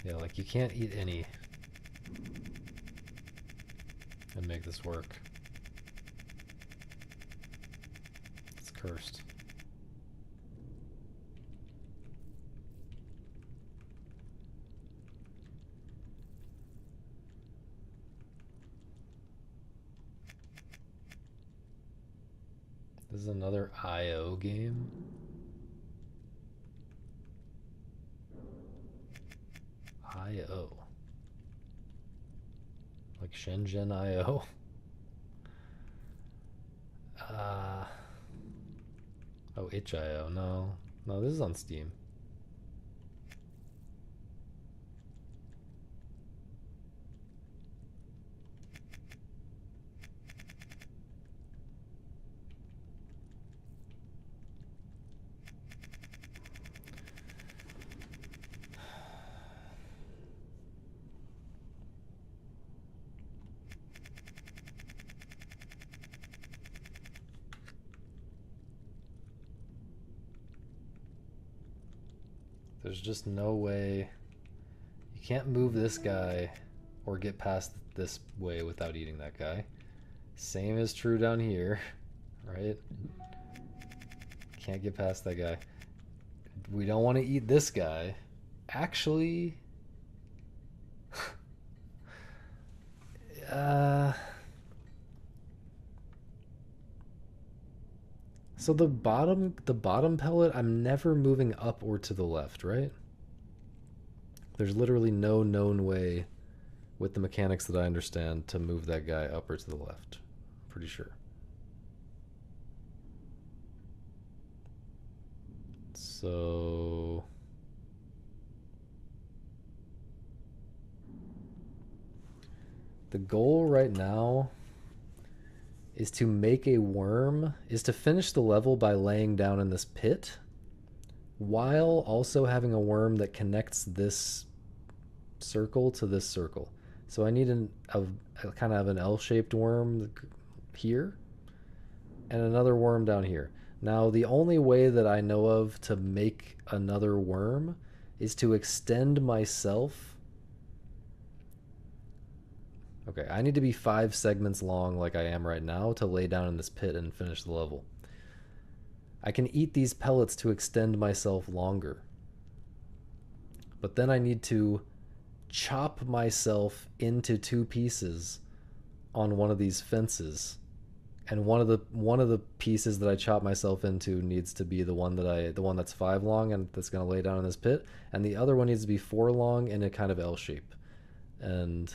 Yeah, like you can't eat any and make this work. It's cursed. This is another IO game. IO. Like Shenzhen IO. Oh, itch.io. No. No, this is on Steam. There's just no way. You can't move this guy or get past this way without eating that guy. Same is true down here, right? Can't get past that guy. We don't want to eat this guy. Actually, so the bottom pellet, I'm never moving up or to the left, right? There's literally no known way with the mechanics that I understand to move that guy up or to the left. I'm pretty sure. So the goal right now is to make a worm, is to finish the level by laying down in this pit, while also having a worm that connects this circle to this circle. So I need a kind of an L-shaped worm here, and another worm down here. Now, the only way that I know of to make another worm is to extend myself. Okay, I need to be 5 segments long like I am right now to lay down in this pit and finish the level. I can eat these pellets to extend myself longer. But then I need to chop myself into 2 pieces on one of these fences. And one of the pieces that I chop myself into needs to be the one that's 5 long and that's going to lay down in this pit, and the other one needs to be 4 long in a kind of L shape. And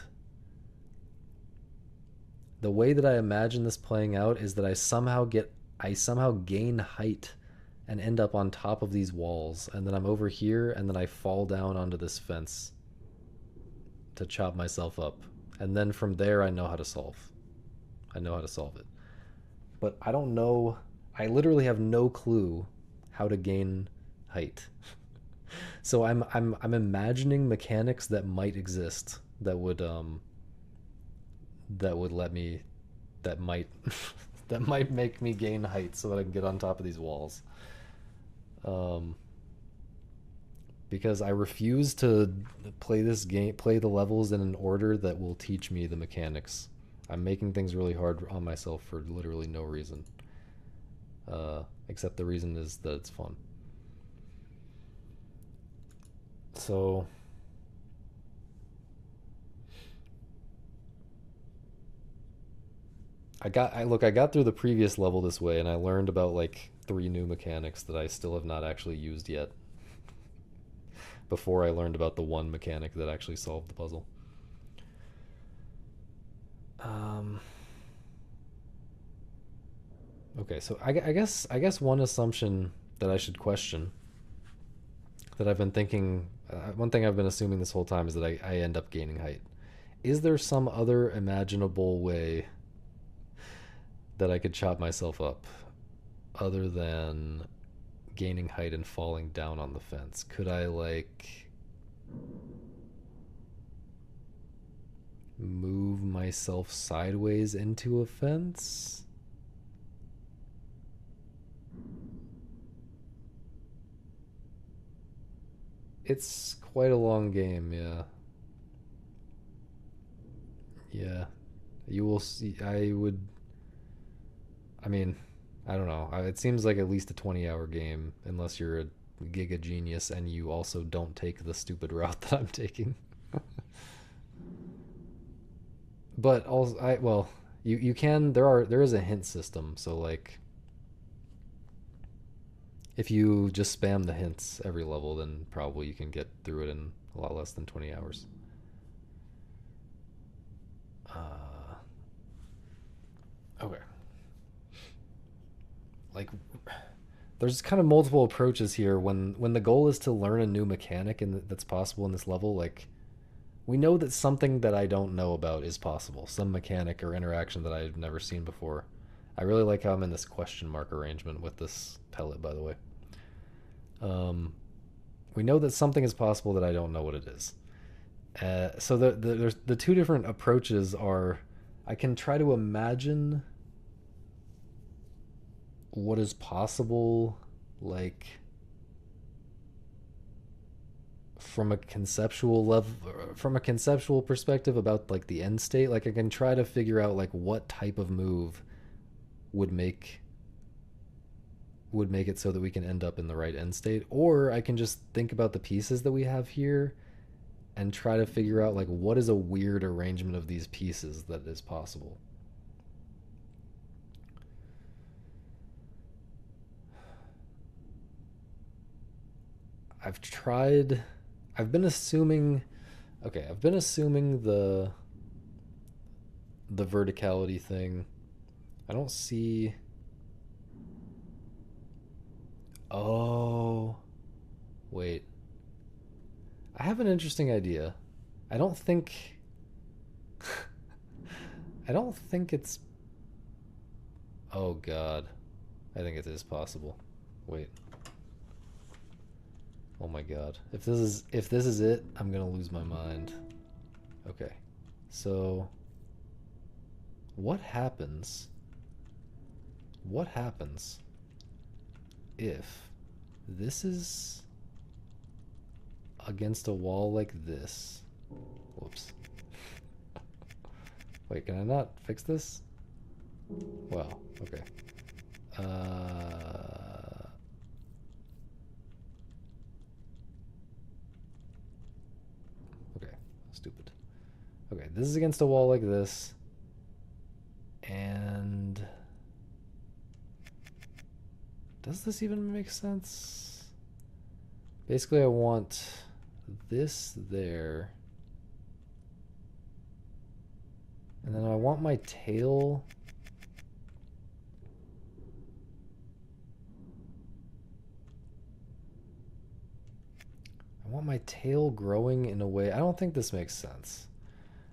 the way that I imagine this playing out is that I somehow gain height and end up on top of these walls, and then I'm over here, and then I fall down onto this fence to chop myself up. And then from there I know how to solve it. But I don't know, I literally have no clue how to gain height. So I'm imagining mechanics that might exist that would let me, that might that might make me gain height so that I can get on top of these walls. because I refuse to play this game, play the levels in an order that will teach me the mechanics. I'm making things really hard on myself for literally no reason. Except the reason is that it's fun. So I got through the previous level this way, and I learned about like 3 new mechanics that I still have not actually used yet. Before I learned about the one mechanic that actually solved the puzzle. Um, okay, so I guess one assumption that I should question, that I've been thinking, one thing I've been assuming this whole time is that I end up gaining height. Is there some other imaginable way that I could chop myself up other than gaining height and falling down on the fence? Could I like move myself sideways into a fence? It's quite a long game, yeah. Yeah. You will see. I mean, I don't know. It seems like at least a 20-hour game, unless you're a giga genius and you also don't take the stupid route that I'm taking. But also, well, you can. There is a hint system, so like if you just spam the hints every level, then probably you can get through it in a lot less than 20 hours. Uh, okay. Like, there's kind of multiple approaches here. When the goal is to learn a new mechanic and that's possible in this level, like we know that something that I don't know about is possible, some mechanic or interaction that I've never seen before. I really like how I'm in this question mark arrangement with this pellet, by the way. Um, we know that something is possible that I don't know what it is. So there's the 2 different approaches are I can try to imagine what is possible, like from a conceptual level, from a conceptual perspective about like the end state. Like I can try to figure out like what type of move would make it so that we can end up in the right end state, or I can just think about the pieces that we have here and try to figure out like what is a weird arrangement of these pieces that is possible. I've tried I've been assuming okay, I've been assuming the verticality thing. I don't see. Oh, wait. I have an interesting idea. I don't think I don't think it's oh god. I think it is possible. Wait. Oh my god. If this is it, I'm going to lose my mind. Okay. So what happens? What happens if this is against a wall like this? Whoops. Wait, can I not fix this? Wow, okay. Okay, stupid. Okay, this is against a wall like this. And does this even make sense? Basically, I want this there. And then I want my tail. I want my tail growing in a way. I don't think this makes sense.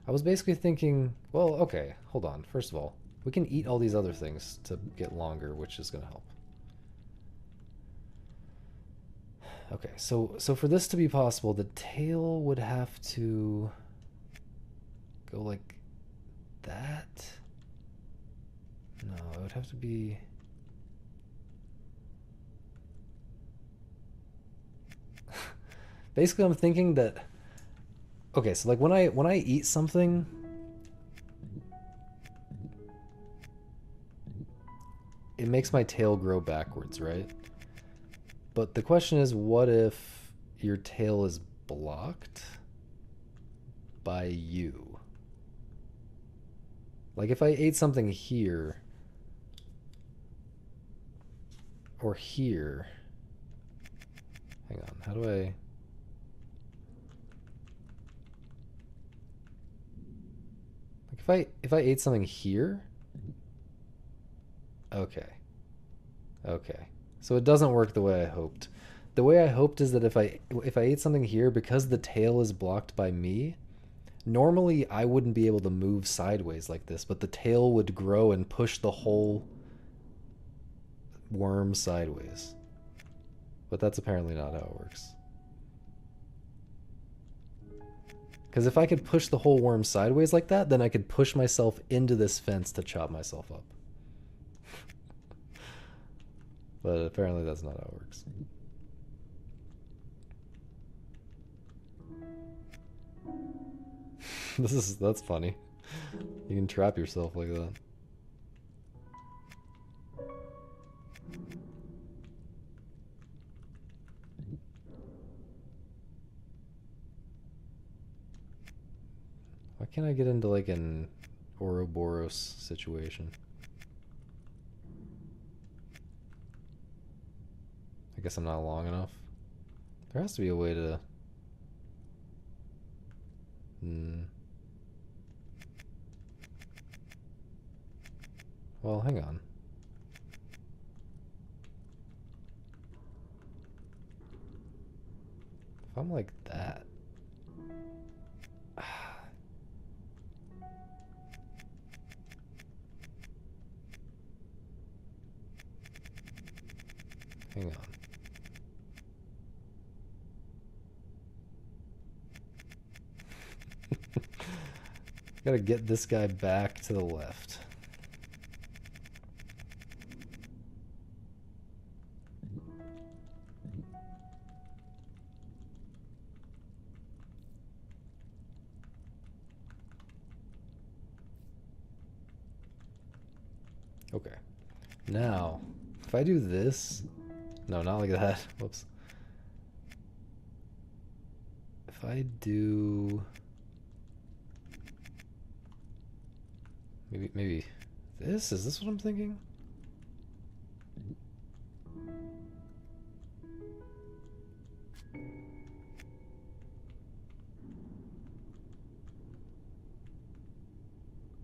I was basically thinking, well, okay, hold on. First of all, we can eat all these other things to get longer, which is going to help. Okay, so for this to be possible, the tail would have to go like that. No, it would have to be. Basically, I'm thinking that... Okay, so like when I eat something... It makes my tail grow backwards, right? But the question is, what if your tail is blocked by you? Like if I ate something here or here. Hang on, how do I... Like if I ate something here? Okay. Okay. So it doesn't work the way I hoped. The way I hoped is that if I ate something here, because the tail is blocked by me, normally I wouldn't be able to move sideways like this, but the tail would grow and push the whole worm sideways. But that's apparently not how it works. Because if I could push the whole worm sideways like that, then I could push myself into this fence to chop myself up. But apparently that's not how it works. That's funny. You can trap yourself like that. Why can't I get into like an Ouroboros situation? I guess I'm not long enough. There has to be a way to... Well, hang on. If I'm like that... Hang on. Gotta get this guy back to the left. Okay. Now, if I do this... No, not like that. Whoops. If I do... Maybe this? Is this what I'm thinking?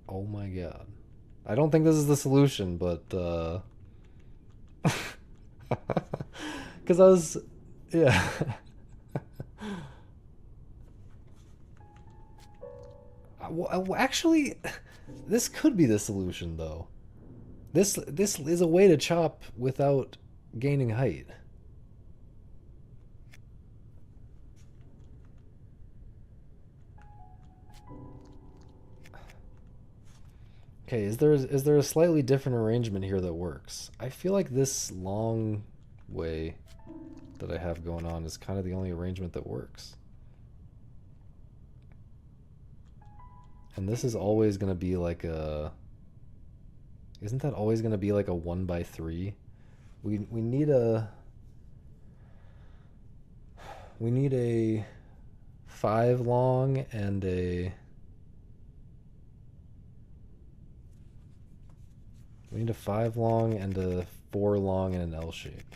Oh my god. I don't think this is the solution, but because I was... Yeah. Well, actually, this could be the solution, though. This is a way to chop without gaining height. Okay, is there a slightly different arrangement here that works? I feel like this long way that I have going on is kind of the only arrangement that works. And this is always going to be like a... Isn't that always going to be like a 1x3? We need a... We need a 5 long and a... We need a 5 long and a 4 long and an L shape.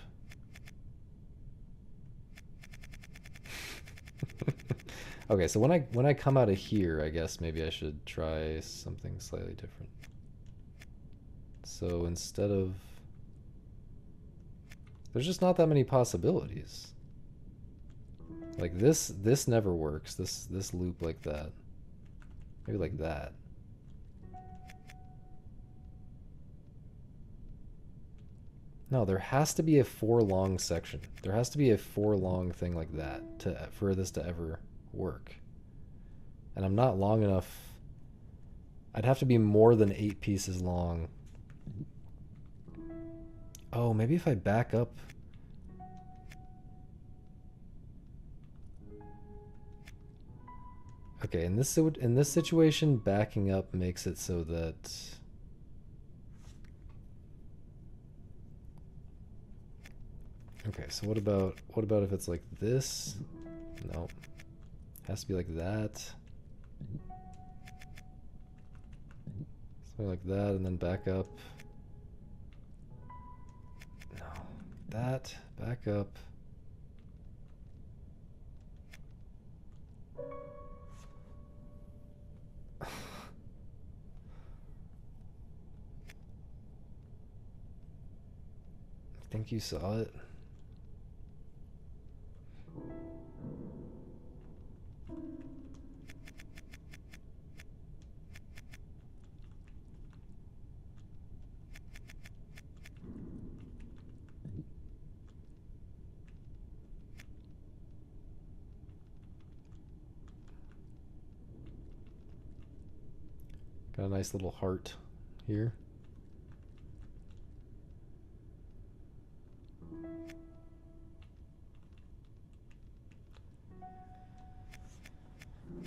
Okay, so when I come out of here, I guess maybe I should try something slightly different. So instead of... There's just not that many possibilities. Like this never works. This loop like that. Maybe like that. No, there has to be a 4 long section. There has to be a 4 long thing like that for this to ever work. And I'm not long enough. I'd have to be more than 8 pieces long. Oh, maybe if I back up. Okay, in this situation, backing up makes it so that okay, so what about if it's like this? No. Has to be like that. Something like that and then back up. No. That, back up. I think you saw it. Got a nice little heart here.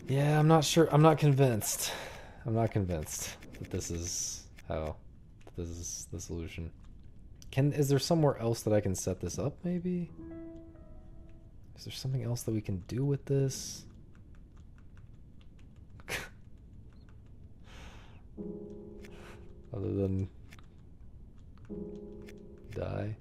Yeah, I'm not sure. I'm not convinced. I'm not convinced that this is this is the solution. Is there somewhere else that I can set this up, maybe? Is there something else that we can do with this? Other than die?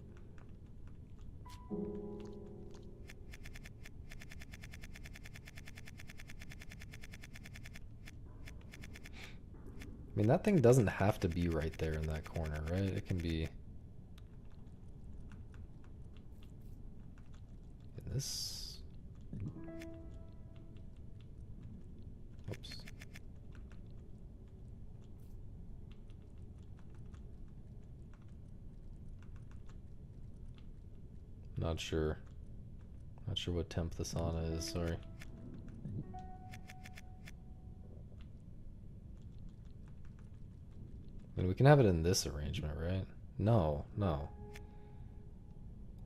I mean, that thing doesn't have to be right there in that corner, right? It can be in this. Oops. Not sure. Not sure what temp the sauna is, sorry. I mean, we can have it in this arrangement, right? No, no.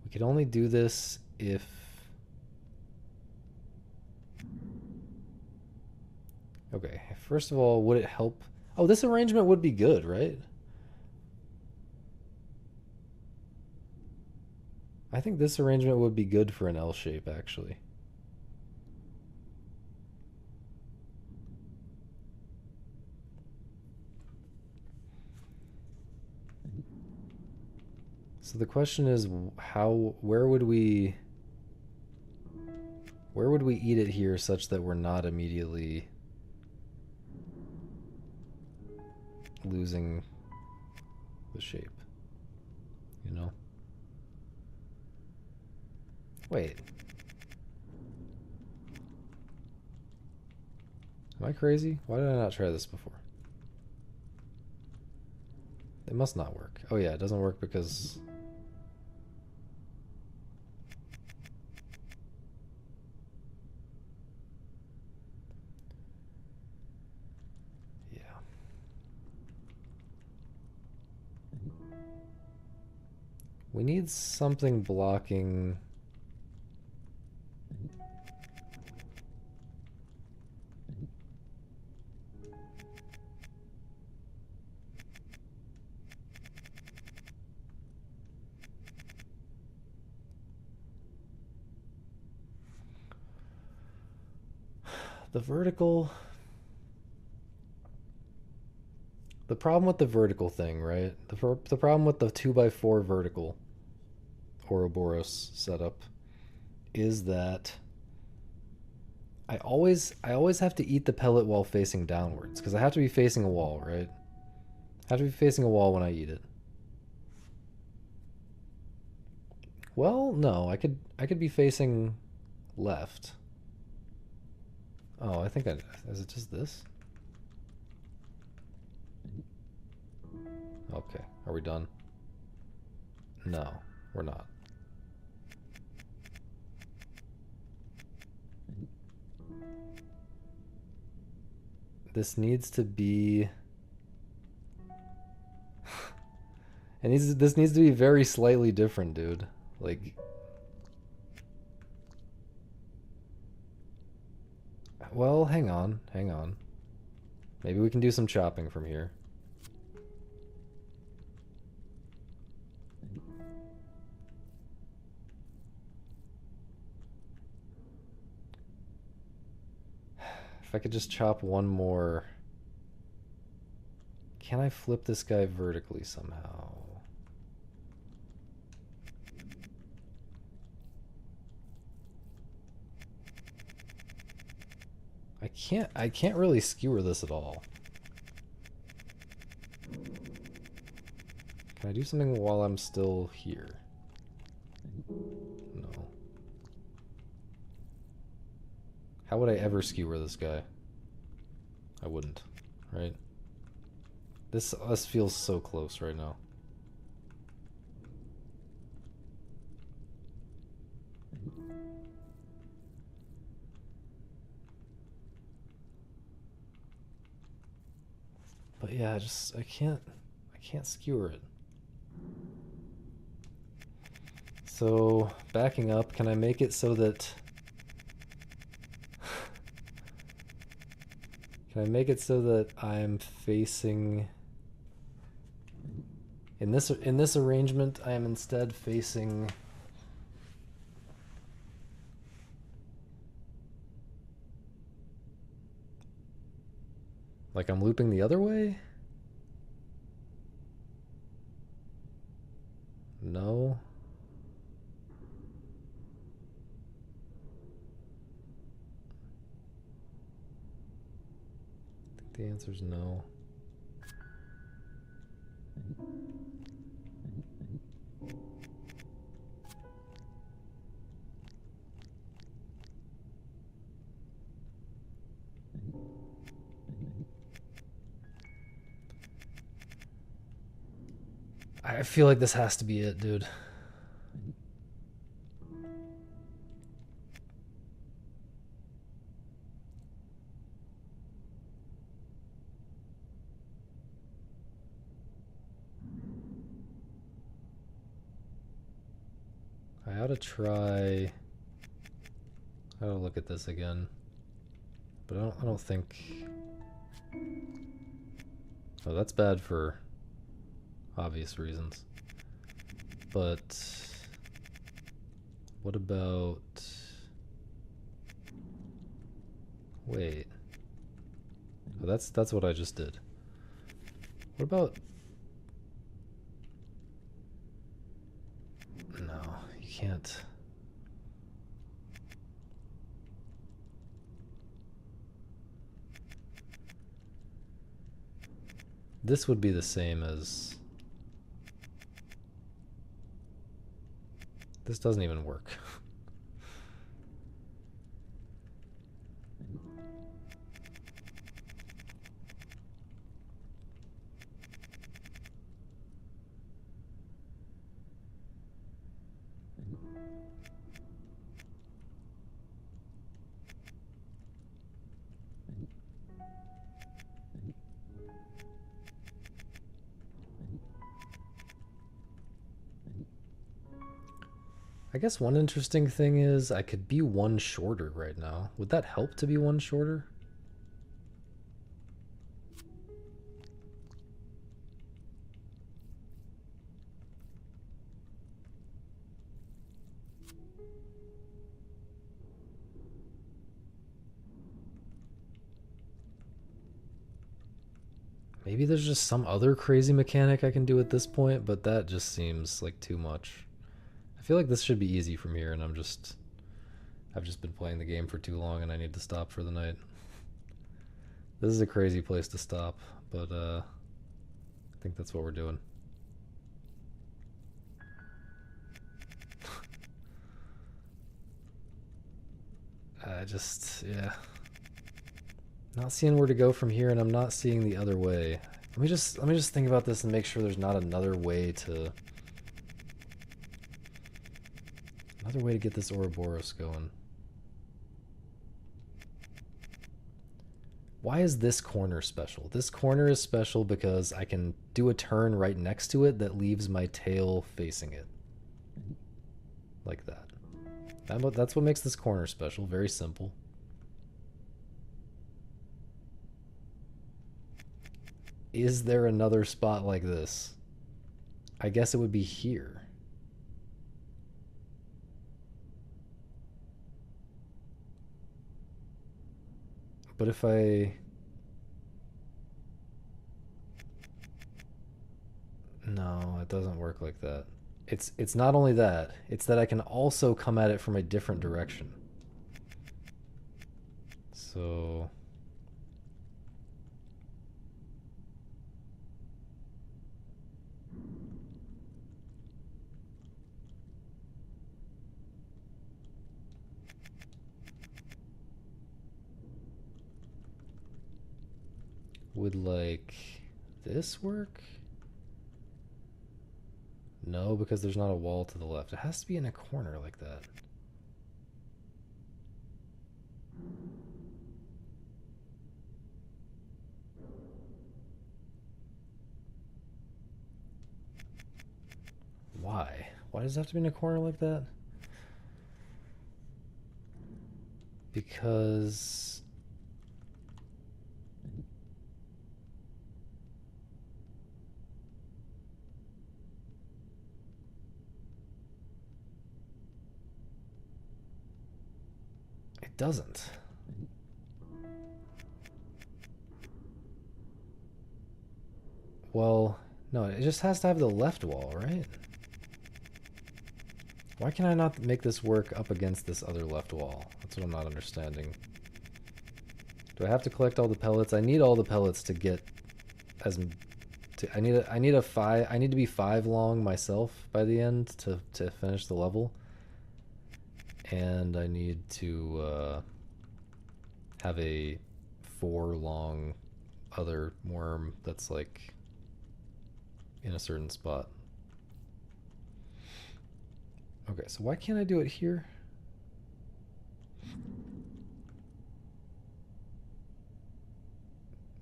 We could only do this if... Okay, first of all, would it help? Oh, this arrangement would be good, right? I think this arrangement would be good for an L shape, actually. So the question is, where would we eat it here such that we're not immediately losing the shape, you know? Wait. Am I crazy? Why did I not try this before? It must not work. Oh yeah, it doesn't work because... Yeah. We need something blocking... The vertical... The problem with the vertical thing, right? The problem with the 2x4 vertical Ouroboros setup is that I always have to eat the pellet while facing downwards because I have to be facing a wall, right? I have to be facing a wall when I eat it. Well, no, I could be facing left. Oh, I think is it just this? Okay, are we done? No, we're not. This needs to be... this needs to be very slightly different, dude. Like... Well, hang on, hang on. Maybe we can do some chopping from here. If I could just chop one more... Can I flip this guy vertically somehow? I can't really skewer this at all. Can I do something while I'm still here? No. How would I ever skewer this guy? I wouldn't, right? This feels so close right now. But yeah, I can't skewer it. So, backing up, can I make it so that... Can I make it so that I'm facing... In this arrangement, I am instead facing... Like I'm looping the other way? No. I think the answer is no. I feel like this has to be it, dude. I ought to try... I ought to look at this again. But I don't think... Oh, that's bad for obvious reasons. But what about... Wait. Oh, that's what I just did. What about... No, you can't... This would be the same as... This doesn't even work. I guess one interesting thing is I could be one shorter right now. Would that help to be one shorter? Maybe there's just some other crazy mechanic I can do at this point, but that just seems like too much. I feel like this should be easy from here, and I've just been playing the game for too long, and I need to stop for the night. This is a crazy place to stop, but I think that's what we're doing. Yeah. Not seeing where to go from here, and I'm not seeing the other way. Let me just think about this and make sure there's not another way to get this Ouroboros going. Why is this corner special? This corner is special because I can do a turn right next to it that leaves my tail facing it. Like that. That's what makes this corner special. Very simple. Is there another spot like this? I guess it would be here. But if I... No, it doesn't work like that. It's not only that, it's that I can also come at it from a different direction. So would like this work? No, because there's not a wall to the left. It has to be in a corner like that. Why? Why does it have to be in a corner like that? Because it doesn't. Well, no, it just has to have the left wall, right? Why can I not make this work up against this other left wall? That's what I'm not understanding. Do I have to collect all the pellets? I need all the pellets to get as I need to be 5 long myself by the end to finish the level. And I need to have a 4 long other worm that's like in a certain spot. Okay, so why can't I do it here?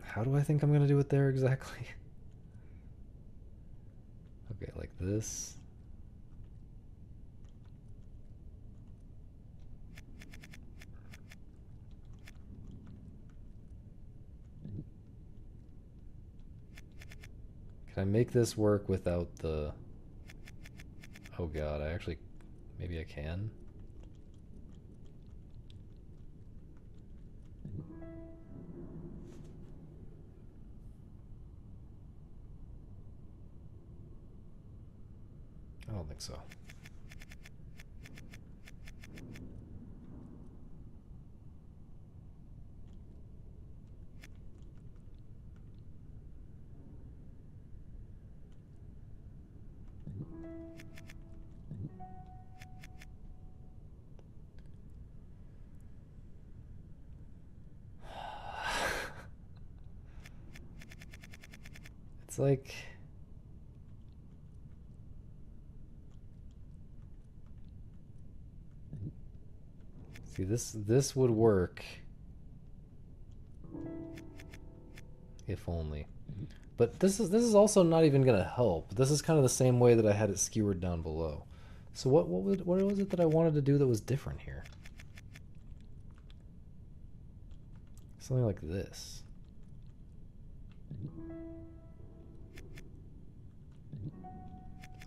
How do I think I'm gonna do it there exactly? Okay, like this. Can I make this work without the... Oh god, I actually... Maybe I can? I don't think so. It's like... See, this would work. If only. But this is also not even gonna help. This is kind of the same way that I had it skewered down below. So what was it that I wanted to do that was different here? Something like this.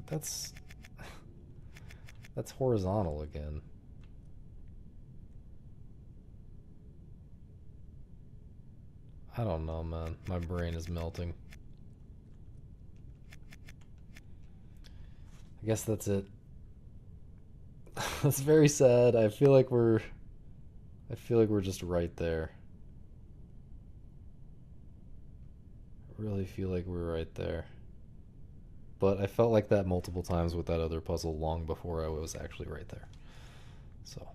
But that's horizontal again. I don't know, man. My brain is melting. I guess that's it. That's very sad. I feel like we're just right there. I really feel like we're right there. But I felt like that multiple times with that other puzzle long before I was actually right there. So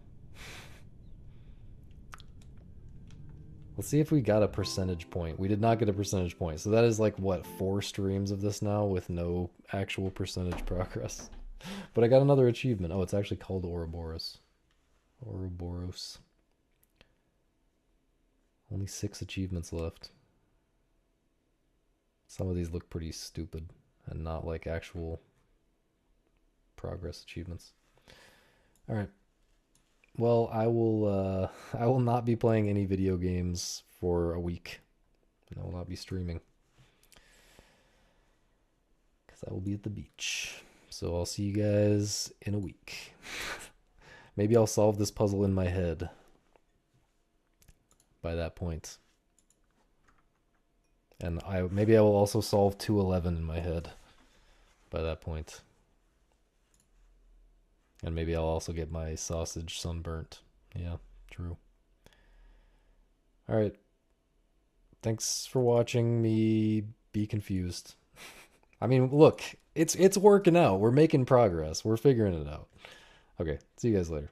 let's see if we got a percentage point. We did not get a percentage point. So that is like, what, 4 streams of this now with no actual percentage progress. But I got another achievement. Oh, it's actually called Ouroboros. Ouroboros. Only 6 achievements left. Some of these look pretty stupid and not like actual progress achievements. All right. Well, I will not be playing any video games for a week. And I will not be streaming. because I will be at the beach. So I'll see you guys in a week. Maybe I'll solve this puzzle in my head by that point. And maybe I will also solve 211 in my head by that point. And maybe I'll also get my sausage sunburnt. Yeah, true. Alright. Thanks for watching me be confused. I mean, look, it's working out. We're making progress. We're figuring it out. Okay, see you guys later.